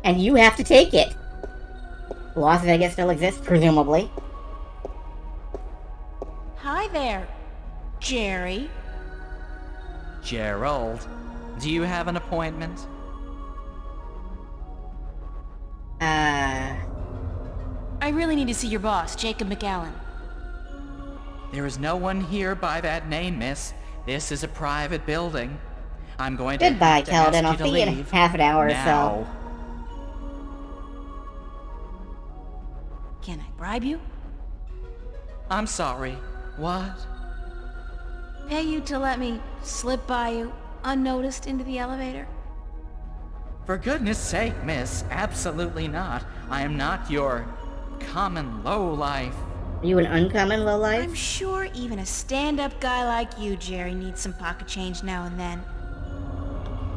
And you have to take it. Las Vegas still exists, presumably. Hi there, Jerry. Gerald, do you have an appointment? I really need to see your boss, Jacob McAllen. There is no one here by that name, miss. This is a private building. I'm going to Goodbye, have to ask Keldon. you I'll to see you in leave half an hour now. or so. Can I bribe you? I'm sorry. What? Pay you to let me slip by you, unnoticed, into the elevator? For goodness sake, miss, absolutely not. I am not your common lowlife. Are you an uncommon lowlife? I'm sure even a stand-up guy like you, Jerry, needs some pocket change now and then.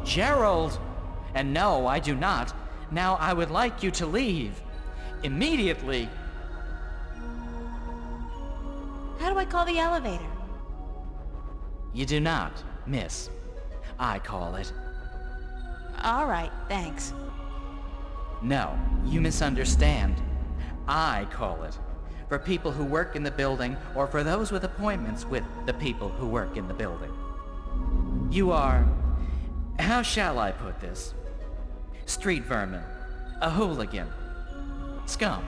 Gerald! And no, I do not. Now I would like you to leave. Immediately. How do I call the elevator? You do not, miss. I call it. All right, thanks. No, you misunderstand. I call it. For people who work in the building, or for those with appointments with the people who work in the building. You are... how shall I put this? Street vermin. A hooligan. Scum.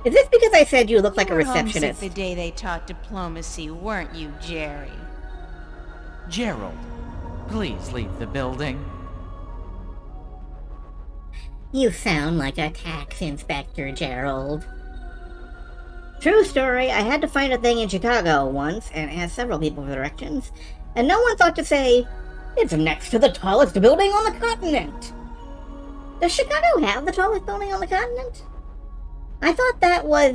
Is this because I said you look like a You were homesick receptionist? the day they taught diplomacy, weren't you, Jerry? Gerald, please leave the building. You sound like a tax inspector, Gerald. True story, I had to find a thing in Chicago once, and asked several people for directions, and no one thought to say, it's next to the tallest building on the continent. Does Chicago have the tallest building on the continent? I thought that was,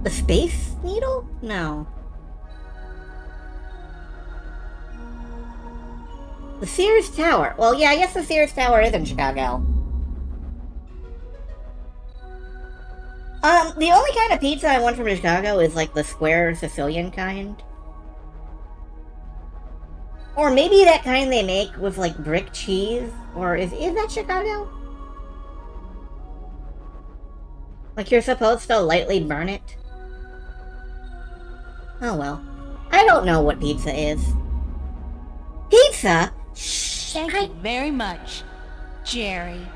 the Space Needle? No. The Sears Tower. Well, yeah, I guess the Sears Tower is in Chicago. The only kind of pizza I want from Chicago is like the square Sicilian kind. Or maybe that kind they make with like brick cheese. Or is that Chicago? Like you're supposed to lightly burn it? Oh well. I don't know what pizza is. Pizza? Thank you very much, Jerry.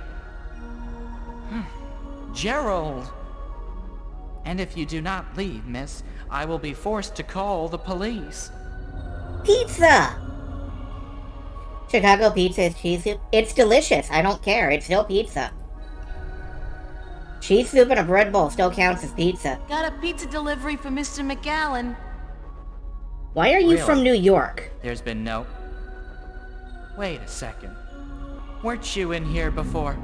Gerald! And if you do not leave, miss, I will be forced to call the police. Pizza! Chicago pizza is cheese soup. It's delicious. I don't care. It's still pizza. Cheese soup and a bread bowl still counts as pizza. Got a pizza delivery for Mr. McAllen. Why are you Really? from New York? There's been no... Wait a second. Weren't you in here before?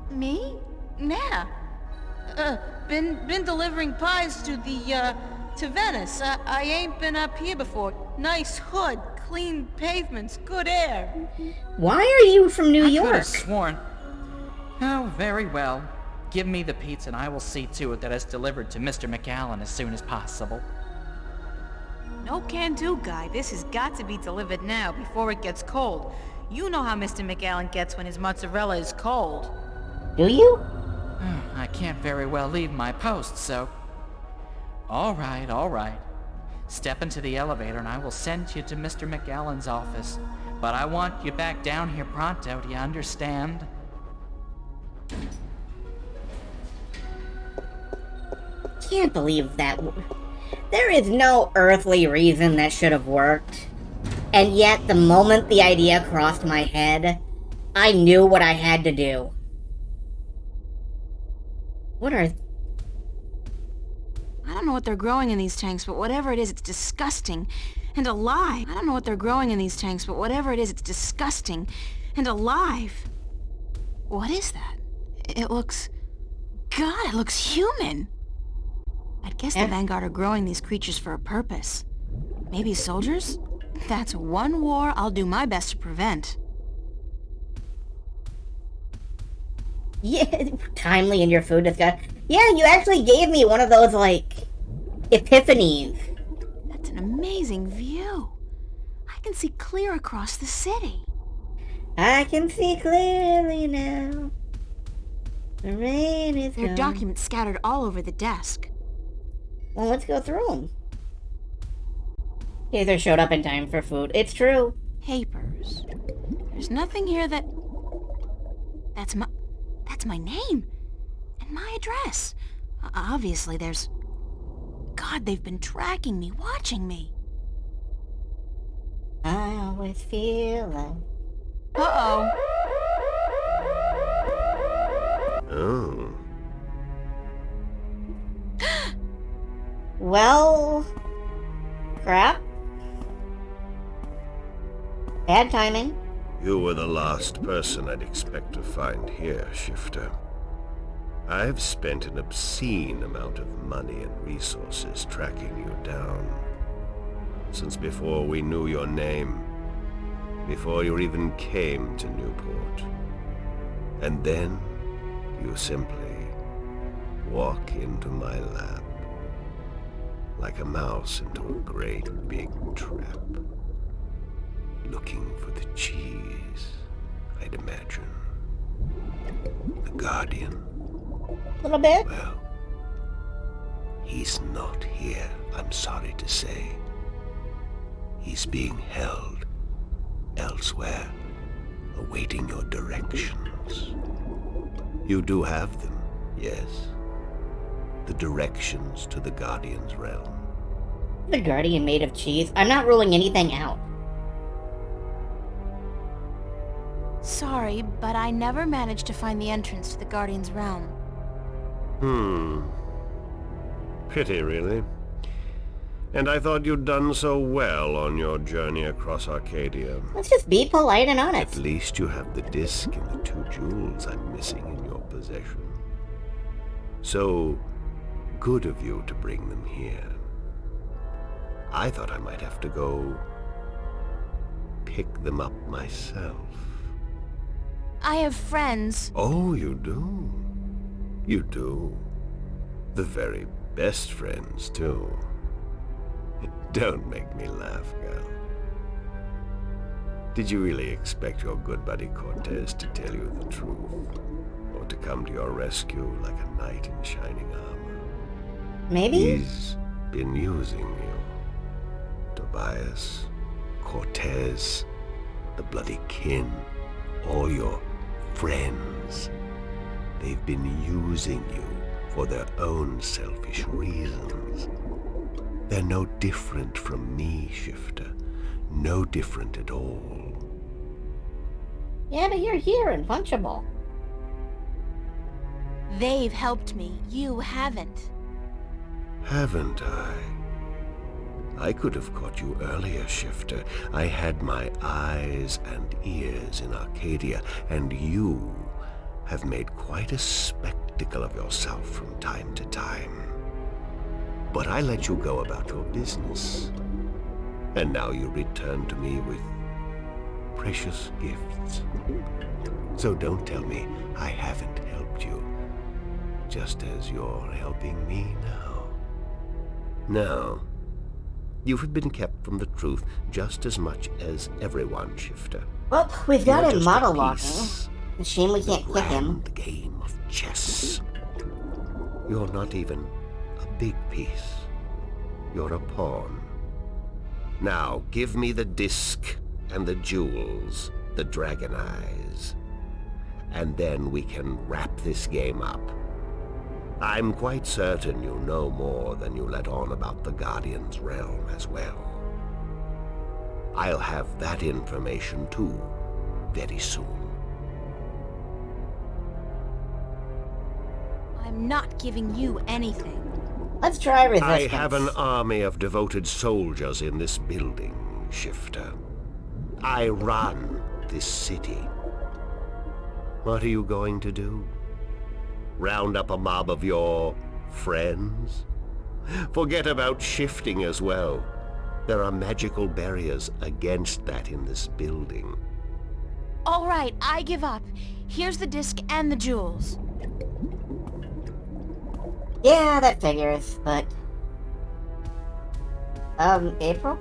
Me? Nah. Been delivering pies to to Venice. I ain't been up here before. Nice hood, clean pavements, good air. Why are you from New I York? could have sworn... Oh, very well. Give me the pizza and I will see to it that it's delivered to Mr. McAllen as soon as possible. No can do, guy. This has got to be delivered now before it gets cold. You know how Mr. McAllen gets when his mozzarella is cold. Do you? I can't very well leave my post, so... All right. Step into the elevator and I will send you to Mr. McAllen's office. But I want you back down here pronto, do you understand? Can't believe that. There is no earthly reason that should have worked. And yet, the moment the idea crossed my head, I knew what I had to do. What are... I don't know what they're growing in these tanks, but whatever it is, it's disgusting and alive. I don't know what they're growing in these tanks, but whatever it is, it's disgusting and alive. What is that? It looks... God, it looks human. I'd guess the Vanguard are growing these creatures for a purpose. Maybe soldiers? That's one war I'll do my best to prevent. Yeah, timely in your food discussion. Yeah, you actually gave me one of those, like, epiphanies. That's an amazing view. I can see clear across the city. I can see clearly now. The rain is There are gone. documents scattered all over the desk. Well, let's go through them. Either showed up in time for food. It's true. Papers. There's nothing here that... That's my name. And my address. Obviously, there's... God, they've been tracking me, watching me. I always feel like... Uh-oh. Oh. Well... Crap. Bad timing. You were the last person I'd expect to find here, Shifter. I've spent an obscene amount of money and resources tracking you down. Since before we knew your name. Before you even came to Newport. And then, you simply walk into my lap. Like a mouse into a great big trap. Looking for the cheese, I'd imagine. The Guardian. A little bit. Well, he's not here, I'm sorry to say. He's being held elsewhere, awaiting your directions. You do have them, yes. The directions to the Guardian's realm. The Guardian made of cheese. I'm not ruling anything out. Sorry, but I never managed to find the entrance to the Guardian's realm. Pity, really. And I thought you'd done so well on your journey across Arcadia. Let's just be polite and honest. At least you have the disc and the 2 jewels I'm missing in your possession. So good of you to bring them here. I thought I might have to go pick them up myself. I have friends. Oh, you do? You do? The very best friends, too. Don't make me laugh, girl. Did you really expect your good buddy Cortez to tell you the truth? Or to come to your rescue like a knight in shining armor? Maybe? He's been using you. Tobias, Cortez, the bloody kin, all your friends. They've been using you for their own selfish reasons. They're no different from me, Shifter. No different at all. Yeah, but you're here and punchable. They've helped me. You haven't. Haven't I? I could have caught you earlier, Shifter. I had my eyes and ears in Arcadia, and you have made quite a spectacle of yourself from time to time. But I let you go about your business. And now you return to me with precious gifts. So don't tell me I haven't helped you, just as you're helping me now. Now, you have been kept from the truth just as much as everyone, Shifter. Well, we've got You're him just a monologuing. piece It's a shame we can't kick him. The game of chess. You're not even a big piece. You're a pawn. Now, give me the disc and the jewels, the dragon eyes. And then we can wrap this game up. I'm quite certain you know more than you let on about the Guardian's realm as well. I'll have that information too, very soon. I'm not giving you anything. Let's try resistance. I have an army of devoted soldiers in this building, Shifter. I run this city. What are you going to do? Round up a mob of your friends? Forget about shifting as well. There are magical barriers against that in this building. All right, I give up. Here's the disc and the jewels. Yeah, that figures, but... April?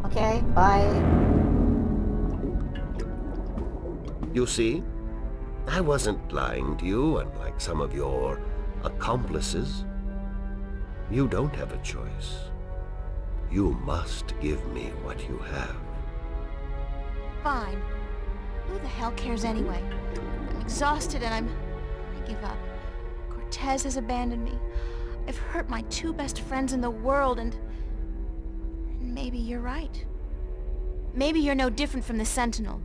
Okay, bye. You see? I wasn't lying to you, unlike some of your accomplices. You don't have a choice. You must give me what you have. Fine. Who the hell cares anyway? I'm exhausted and I give up. Cortez has abandoned me. I've hurt my two best friends in the world and maybe you're right. Maybe you're no different from the Sentinel.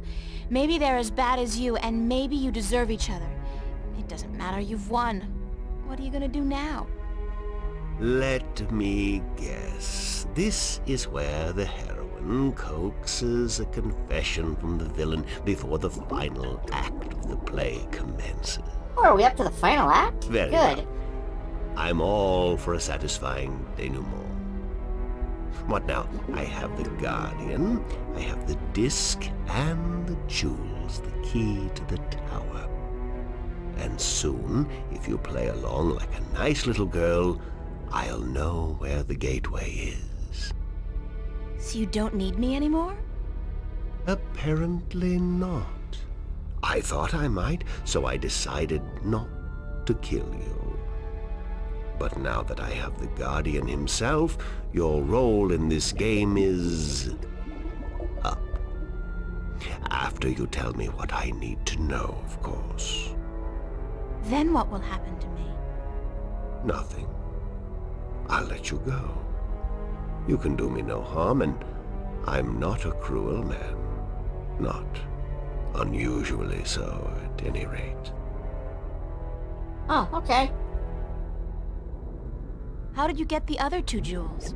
Maybe they're as bad as you, and maybe you deserve each other. It doesn't matter, you've won. What are you gonna do now? Let me guess. This is where the heroine coaxes a confession from the villain before the final act of the play commences. Oh, are we up to the final act? Very Good. well. I'm all for a satisfying denouement. What now? I have the Guardian, I have the disc, and the jewels, the key to the tower. And soon, if you play along like a nice little girl, I'll know where the gateway is. So you don't need me anymore? Apparently not. I thought I might, so I decided not to kill you. But now that I have the Guardian himself, your role in this game is... up. After you tell me what I need to know, of course. Then what will happen to me? Nothing. I'll let you go. You can do me no harm, and I'm not a cruel man. Not unusually so, at any rate. Oh, okay. How did you get the other two jewels?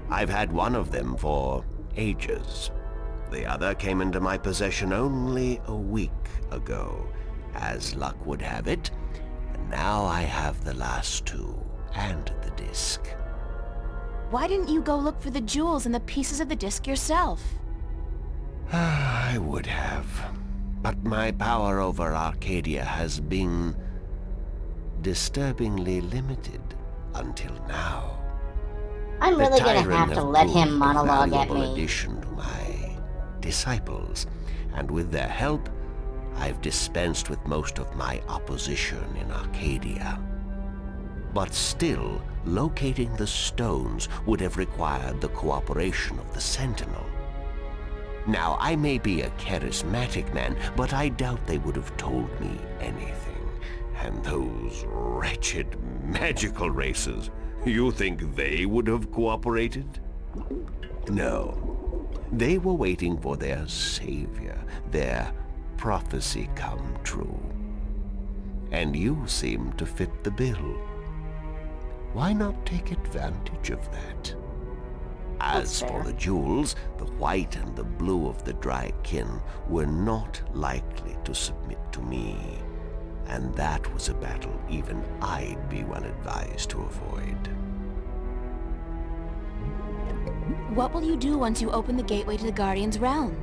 I've had one of them for ages. The other came into my possession only a week ago, as luck would have it, and now I have the last two, and the disc. Why didn't you go look for the jewels and the pieces of the disc yourself? I would have, but my power over Arcadia has been disturbingly limited until now. I'm really gonna have to let him monologue at me. me. Addition to my disciples, and with their help, I've dispensed with most of my opposition in Arcadia. But still, locating the stones would have required the cooperation of the Sentinel. Now, I may be a charismatic man, but I doubt they would have told me anything. And those wretched magical races, you think they would have cooperated? No. They were waiting for their savior, their prophecy come true. And you seem to fit the bill. Why not take advantage of that? As for the jewels, the white and the blue of the Drykin were not likely to submit to me. And that was a battle even I'd be well advised to avoid. What will you do once you open the gateway to the Guardian's realm?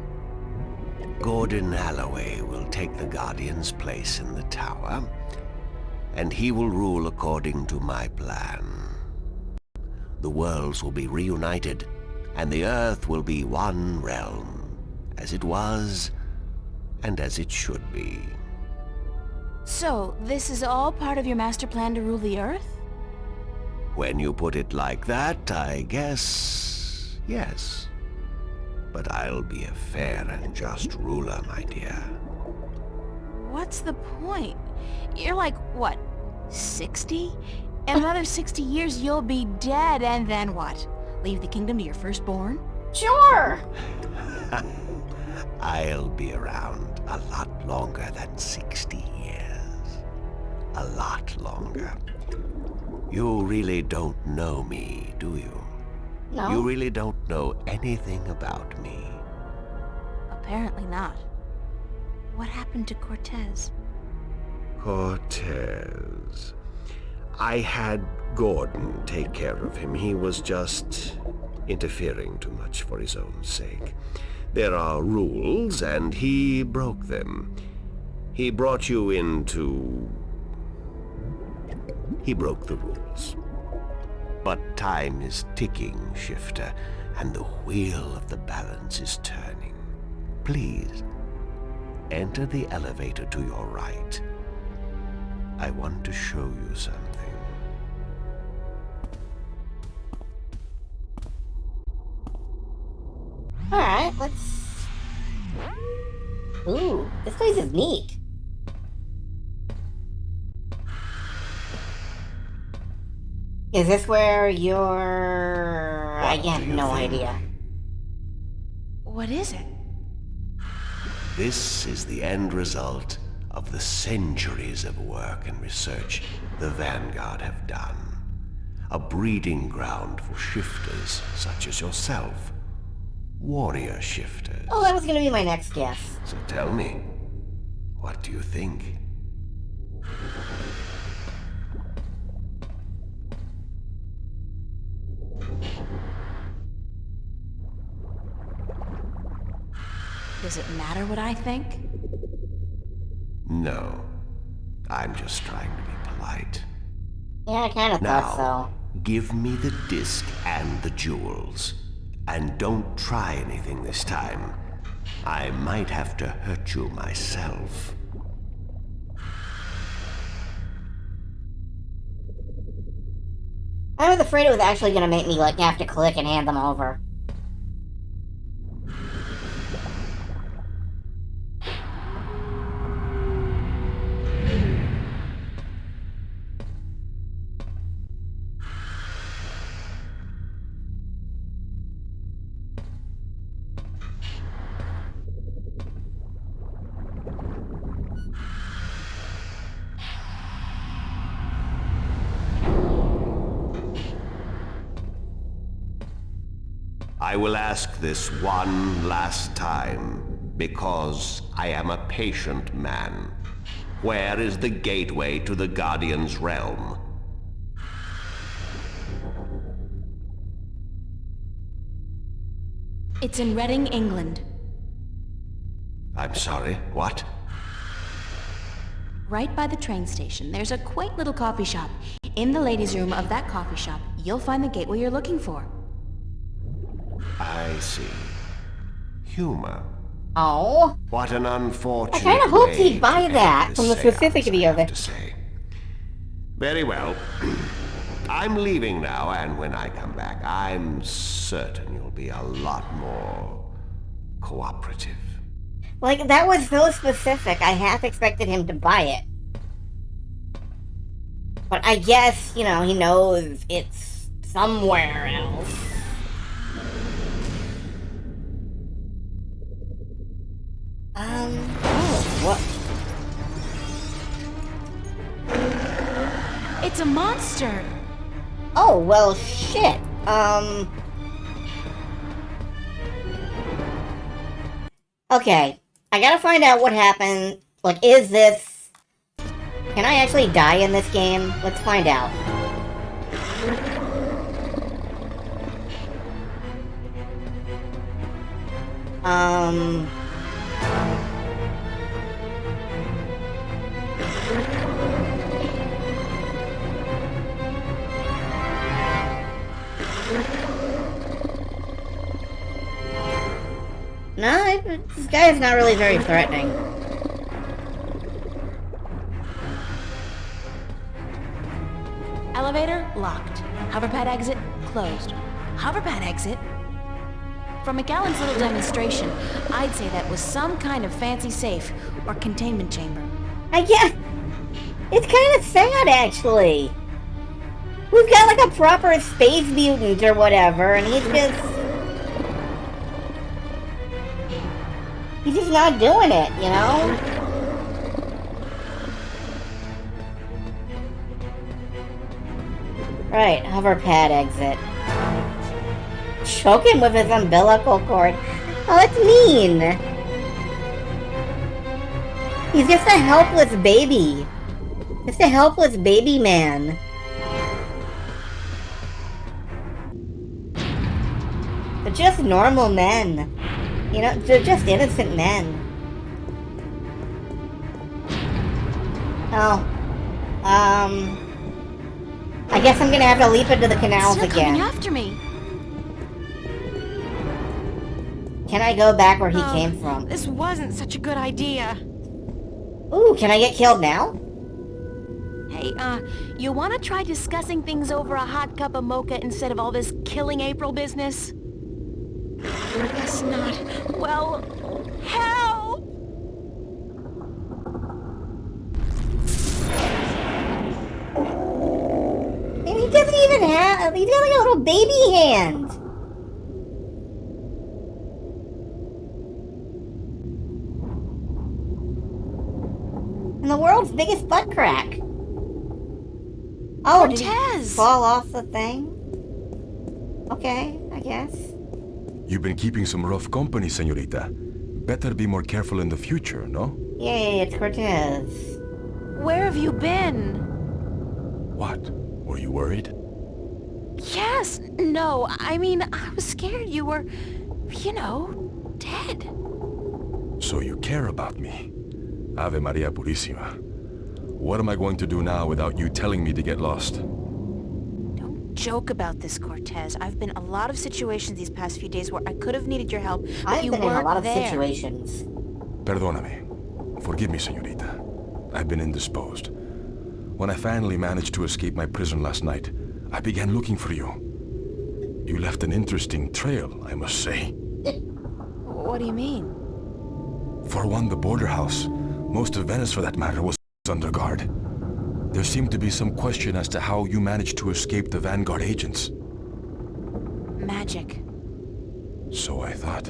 Gordon Alloway will take the Guardian's place in the tower, and he will rule according to my plan. The worlds will be reunited, and the Earth will be one realm, as it was, and as it should be. So, this is all part of your master plan to rule the Earth? When you put it like that, I guess yes. But I'll be a fair and just ruler, my dear. What's the point? You're like, what, 60? In another 60 years, you'll be dead, and then what? Leave the kingdom to your firstborn? Sure! I'll be around a lot longer than 60 years. A lot longer. You really don't know me, do you? No. You really don't know anything about me. Apparently not. What happened to Cortez? Cortez. I had Gordon take care of him. He was just interfering too much for his own sake. There are rules, and he broke them. He brought you into... He broke the rules. But time is ticking, Shifter, and the wheel of the balance is turning. Please, enter the elevator to your right. I want to show you something. Alright, let's... Ooh, this place is neat. Is this where you're... I have no idea. What is it? This is the end result of the centuries of work and research the Vanguard have done. A breeding ground for shifters such as yourself. Warrior shifters. Oh, that was gonna be my next guess. So tell me, what do you think? Does it matter what I think? No. I'm just trying to be polite. Yeah, I kinda thought so. Now, give me the disc and the jewels. And don't try anything this time. I might have to hurt you myself. I was afraid it was actually gonna make me, like, have to click and hand them over. I will ask this one last time, because I am a patient man. Where is the gateway to the Guardian's realm? It's in Reading, England. I'm sorry, what? Right by the train station, there's a quaint little coffee shop. In the ladies' room of that coffee shop, you'll find the gateway you're looking for. I see. Humor. Oh. What an unfortunate I kinda hoped way he'd buy to that end from the this seance, specificity of I have it. to say. Very well. I'm leaving now, and when I come back, I'm certain you'll be a lot more cooperative. Like, that was so specific, I half expected him to buy it. But I guess, you know, he knows it's somewhere else. Oh, what? It's a monster! Oh, well, shit. Okay, I gotta find out what happened. Like, is this... Can I actually die in this game? Let's find out. No, guy is not really very threatening. Elevator locked. Hoverpad exit closed. Hoverpad exit? From McAllen's little demonstration, I'd say that was some kind of fancy safe or containment chamber. I guess it's kind of sad, actually. We've got like a proper space mutant or whatever, and he's just not doing it, you know? Right, hoverpad exit. Choke him with his umbilical cord. Oh, that's mean. He's just a helpless baby. Just a helpless baby man. They're just normal men. You know, they're just innocent men. Oh. I guess I'm gonna have to leap into the canals Still again. coming after me. Can I go back where he came from? This wasn't such a good idea. Ooh, can I get killed now? Hey, you wanna try discussing things over a hot cup of mocha instead of all this killing April business? I guess not. Well, help! And he doesn't even have... He's got like a little baby hand. And the world's biggest butt crack. Oh, did he Cortez! fall off the thing? Okay, I guess. You've been keeping some rough company, señorita. Better be more careful in the future, no? Yay, it's Cortez. Where have you been? What? Were you worried? Yes, no, I mean, I was scared you were, you know, dead. So you care about me. Ave Maria Purísima. What am I going to do now without you telling me to get lost? Don't joke about this, Cortez. I've been in a lot of situations these past few days where I could have needed your help, but I've you been weren't in a lot of there. situations. Perdóname. Forgive me, señorita. I've been indisposed. When I finally managed to escape my prison last night, I began looking for you. You left an interesting trail, I must say. What do you mean? For one, the border house, most of Venice for that matter, was under guard. There seemed to be some question as to how you managed to escape the Vanguard agents. Magic. So I thought.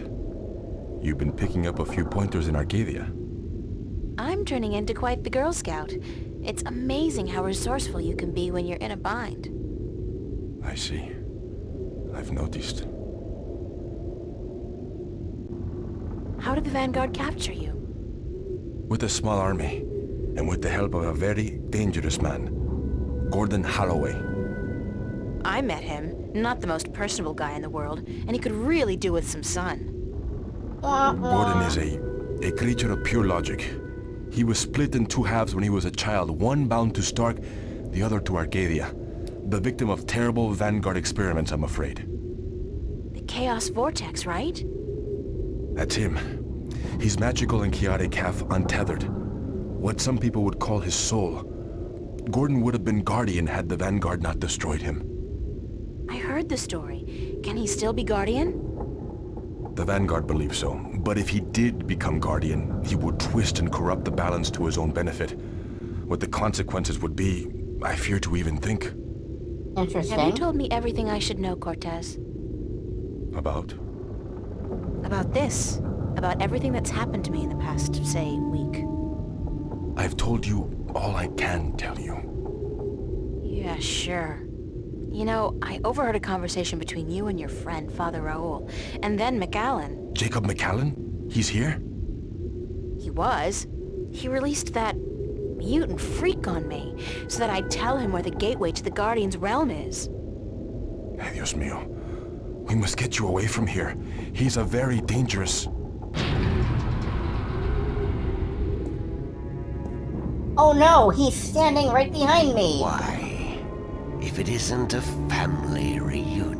You've been picking up a few pointers in Arcadia. I'm turning into quite the Girl Scout. It's amazing how resourceful you can be when you're in a bind. I see. I've noticed. How did the Vanguard capture you? With a small army, and with the help of a very dangerous man, Gordon Holloway. I met him. Not the most personable guy in the world, and he could really do with some sun. Gordon is a creature of pure logic. He was split in two halves when he was a child, one bound to Stark, the other to Arcadia. The victim of terrible Vanguard experiments, I'm afraid. The Chaos Vortex, right? That's him. He's magical and chaotic, half untethered. What some people would call his soul. Gordon would have been Guardian had the Vanguard not destroyed him. I heard the story. Can he still be Guardian? The Vanguard believes so, but if he did become Guardian, he would twist and corrupt the balance to his own benefit. What the consequences would be, I fear to even think. Interesting. Have you told me everything I should know, Cortez? About? About this. About everything that's happened to me in the past, say, week. I've told you all I can tell you. Yeah, sure. You know, I overheard a conversation between you and your friend, Father Raoul, and then McAllen. Jacob McAllen? He's here? He was. He released that mutant freak on me, so that I'd tell him where the gateway to the Guardian's realm is. Ay, Dios mío. We must get you away from here. He's a very dangerous... Oh no, he's standing right behind me. Why, if it isn't a family reunion.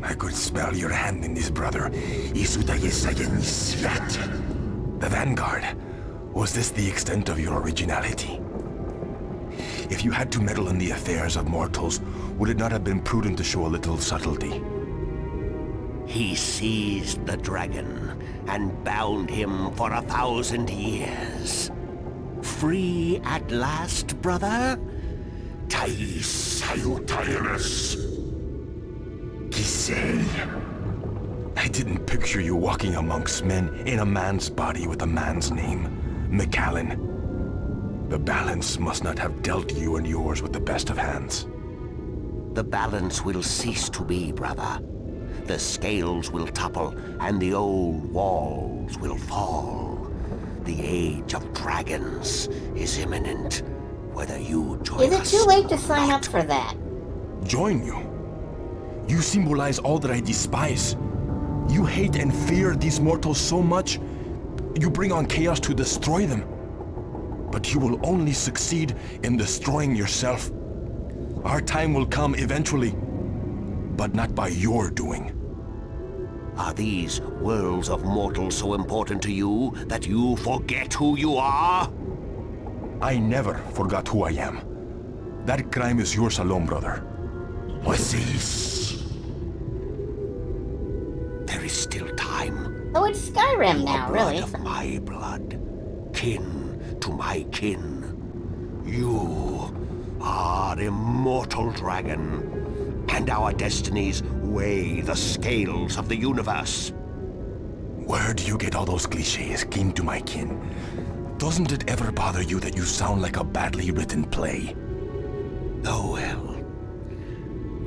I could smell your hand in this, brother. The Vanguard. Was this the extent of your originality? If you had to meddle in the affairs of mortals, would it not have been prudent to show a little subtlety? He seized the dragon and bound him for 1,000 years. Free at last, brother? Thais Salutationis. Giselle. I didn't picture you walking amongst men in a man's body with a man's name. McAllen. The balance must not have dealt you and yours with the best of hands. The balance will cease to be, brother. The scales will topple, and the old walls will fall. The age of dragons is imminent, whether you join us. Is it too late to sign up for that? Join you? You symbolize all that I despise. You hate and fear these mortals so much, you bring on chaos to destroy them. But you will only succeed in destroying yourself. Our time will come eventually, but not by your doing. Are these worlds of mortals so important to you that you forget who you are? I never forgot who I am. That crime is yours alone, brother. What's this? There is still time. Oh, it's Skyrim now, really. Blood of my blood, kin to my kin. You are immortal dragon, and our destinies weigh the scales of the universe. Where do you get all those cliches, kin to my kin? Doesn't it ever bother you that you sound like a badly written play? Oh well,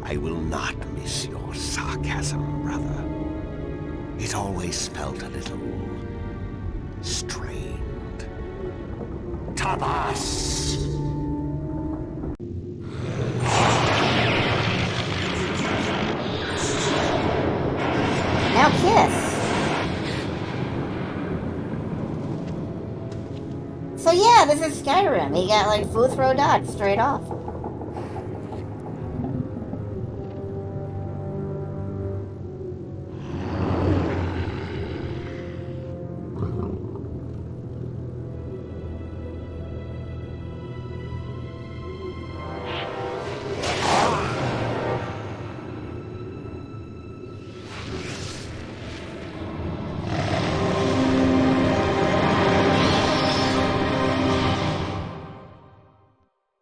I will not miss your sarcasm, brother. It always felt a little strained. Tabas! Now kiss. So yeah, this is Skyrim. He got like full throw dodge straight off.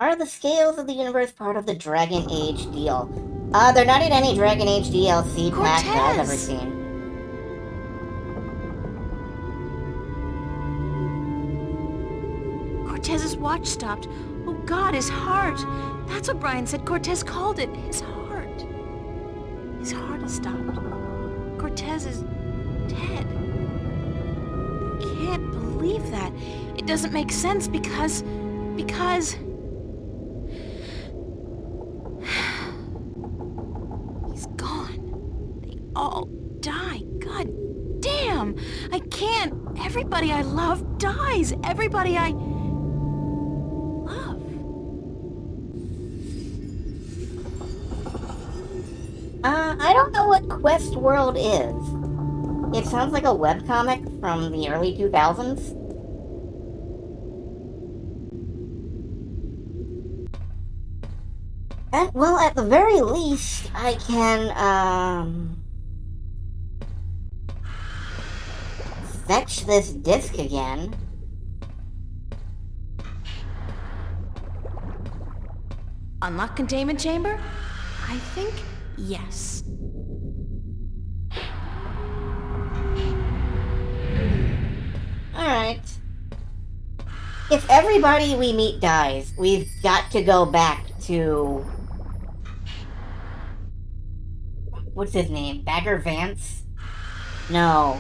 Are the scales of the universe part of the Dragon Age deal? They're not in any Dragon Age DLC pack that I've ever seen. Cortez's watch stopped. Oh God, his heart. That's what Brian said Cortez called it. His heart. His heart has stopped. Cortez is dead. I can't believe that. It doesn't make sense because... He's gone. They all die. God damn! I can't. Everybody I love dies. Everybody I love. I don't know what Quest World is. It sounds like a webcomic from the early 2000s. And, well, at the very least, I can, fetch this disc again. Unlock containment chamber? I think yes. Alright. If everybody we meet dies, we've got to go back to... What's his name? Bagger Vance? No.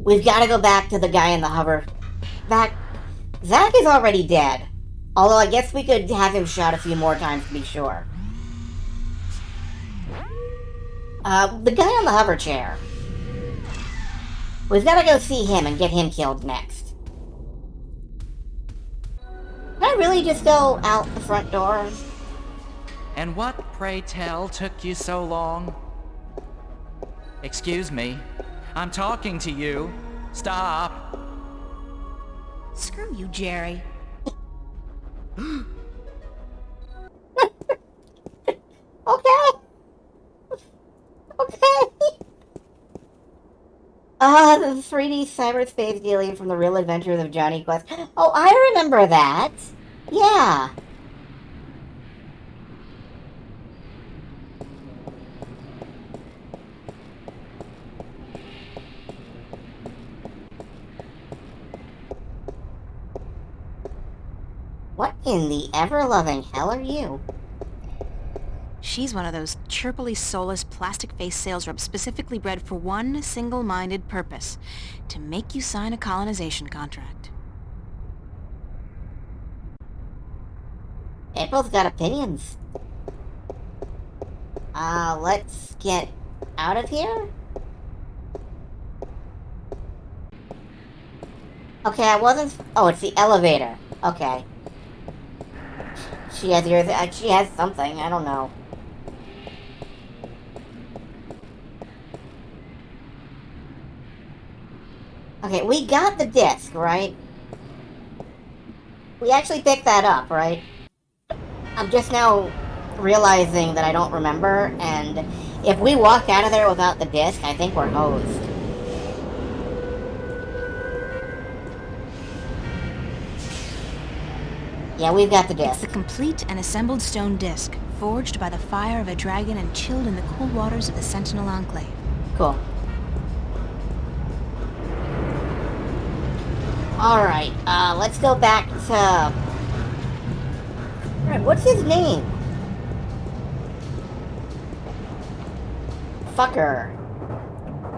We've got to go back to the guy in the hover. Zach is already dead. Although I guess we could have him shot a few more times to be sure. The guy on the hover chair. We've got to go see him and get him killed next. Can I really just go out the front door? And what, pray tell, took you so long? Excuse me. I'm talking to you. Stop. Screw you, Jerry. Okay. Okay. The 3D cyberspace alien from the Real Adventures of Johnny Quest. Oh, I remember that. Yeah. What in the ever-loving hell are you? She's one of those chirpily soulless plastic-faced sales reps specifically bred for one single-minded purpose. To make you sign a colonization contract. April's got opinions. Let's get out of here? Okay, I wasn't... Oh, it's the elevator. Okay. She has something, I don't know. Okay, we got the disc, right? We actually picked that up, right? I'm just now realizing that I don't remember, and if we walk out of there without the disc, I think we're hosed. Yeah, we've got the disc. It's the complete and assembled stone disc, forged by the fire of a dragon and chilled in the cool waters of the Sentinel Enclave. Cool. Alright, let's go back to... Alright, what's his name? Fucker.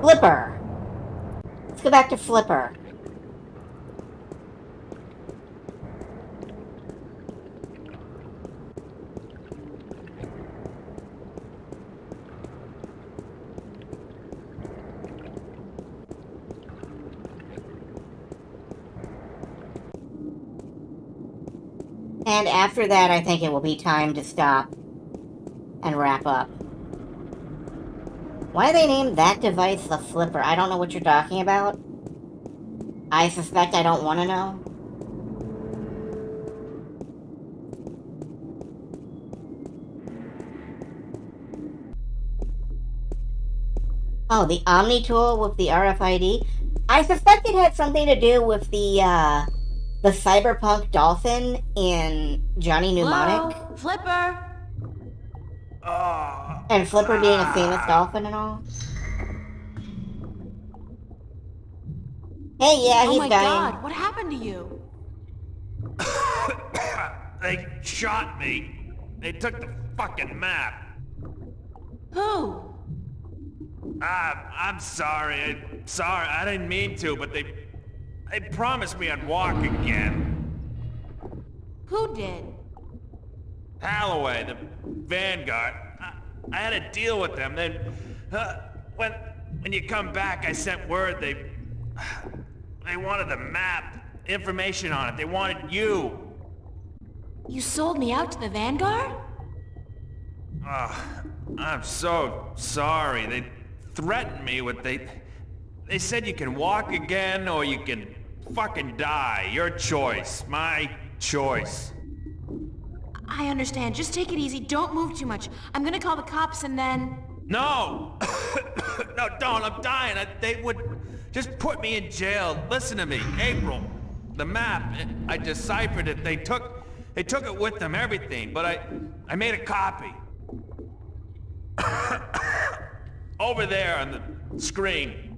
Flipper. Let's go back to Flipper. And after that, I think it will be time to stop and wrap up. Why they named that device the Flipper? I don't know what you're talking about. I suspect I don't want to know. Oh, the Omni tool with the RFID? I suspect it had something to do with the cyberpunk dolphin in Johnny Mnemonic. Hello? Flipper! And Flipper being a famous dolphin and all. Hey, yeah, Oh he's my dying. god, what happened to you? They shot me. They took the fucking map. Who? I'm sorry. I didn't mean to, but they promised me I'd walk again. Who did? Halloway, the Vanguard. I had a deal with them. Then, when you come back, I sent word they wanted the map, information on it. They wanted you. You sold me out to the Vanguard? I'm so sorry. They threatened me with they said you can walk again or you can fucking die. Your choice. My choice. I understand. Just take it easy. Don't move too much. I'm gonna call the cops and then... No! No, don't. I'm dying. They would just put me in jail. Listen to me. April. The map. I deciphered it. They took it with them, everything. But I made a copy. Over there on the screen.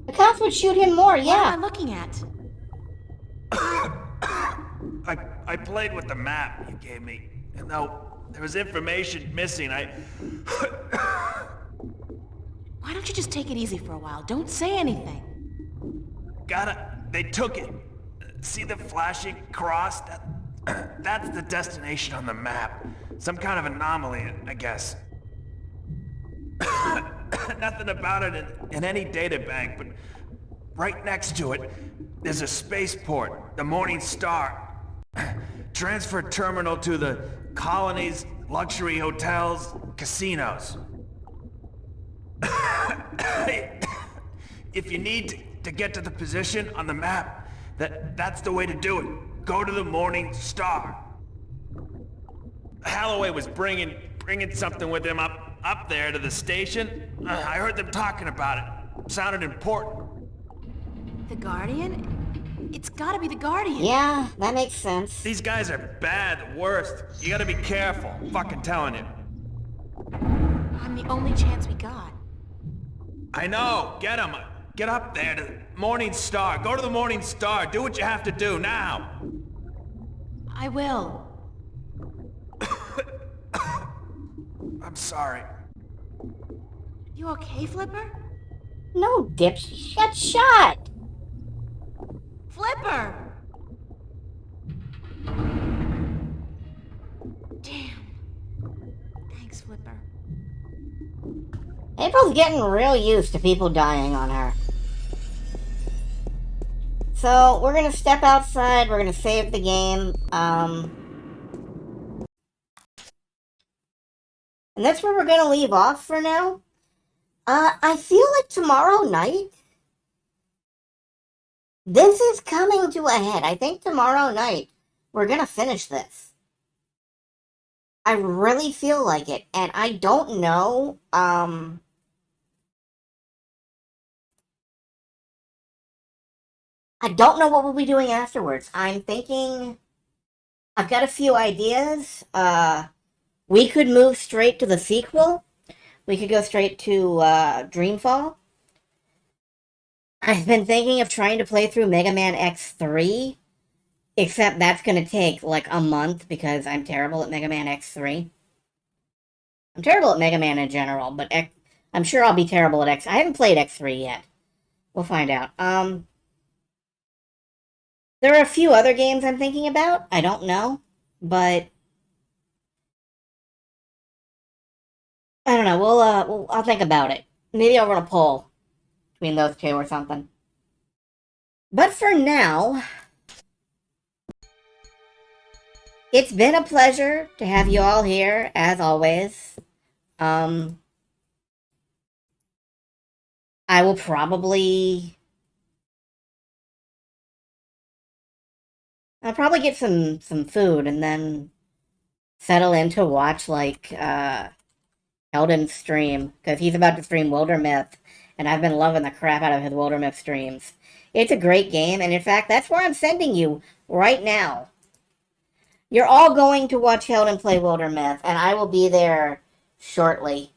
The cops would shoot him more, yeah. What am I looking at? I played with the map you gave me, and though there was information missing, Why don't you just take it easy for a while? Don't say anything. They took it. See the flashing cross? That's the destination on the map. Some kind of anomaly, I guess. Nothing about it in any data bank, but right next to it, there's a spaceport, the Morning Star. transfer terminal to the colonies, luxury hotels, casinos. If you need to get to the position on the map, that's the way to do it. Go to the Morning Star. Holloway was bringing something with him up there to the station. I heard them talking about it. Sounded important. The Guardian? It's gotta be the Guardian. Yeah, that makes sense. These guys are bad, the worst. You gotta be careful. I'm fucking telling you. I'm the only chance we got. I know. Get him. Get up there to the Morning Star. Go to the Morning Star. Do what you have to do now. I will. I'm sorry. You okay, Flipper? No, Dips. She got shot. Flipper! Damn. Thanks, Flipper. April's getting real used to people dying on her. So, we're gonna step outside, we're gonna save the game, and that's where we're gonna leave off for now. I feel like tomorrow night, this is coming to a head. I think tomorrow night, we're gonna finish this. I really feel like it, and I don't know, I don't know what we'll be doing afterwards. I'm thinking, I've got a few ideas. We could move straight to the sequel. We could go straight to Dreamfall. I've been thinking of trying to play through Mega Man X3, except that's going to take like a month because I'm terrible at Mega Man X3. I'm terrible at Mega Man in general, but I'm sure I'll be terrible at X. I haven't played X3 yet. We'll find out. There are a few other games I'm thinking about. I don't know, but I don't know. I'll think about it. Maybe I'll run a poll between those two or something. But for now, it's been a pleasure to have you all here, as always. I will probably... I'll probably get some food and then settle in to watch, like, Eldon's stream, because he's about to stream Wildermyth, and I've been loving the crap out of his Wildermyth streams. It's a great game, and in fact, that's where I'm sending you right now. You're all going to watch Eldon play Wildermyth, and I will be there shortly.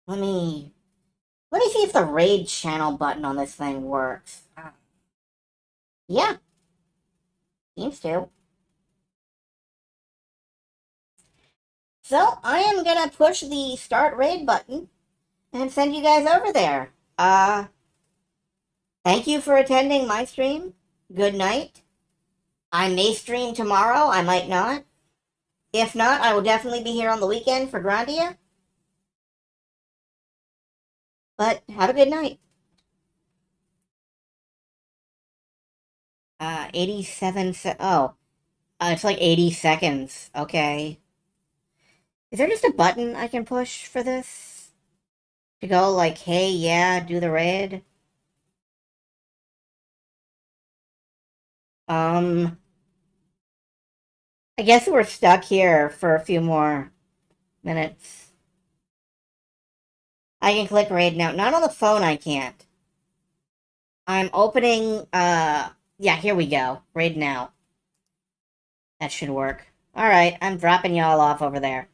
Let me see if the raid channel button on this thing works. Yeah. Seems to. So, I am gonna push the start raid button and send you guys over there. Thank you for attending my stream. Good night. I may stream tomorrow, I might not. If not, I will definitely be here on the weekend for Grandia. But, have a good night. 87 it's like 80 seconds. Okay. Is there just a button I can push for this? To go like, hey, yeah, do the raid? I guess we're stuck here for a few more minutes. I can click raid now. Not on the phone, I can't. I'm opening, yeah, here we go. Raid now. That should work. Alright, I'm dropping y'all off over there.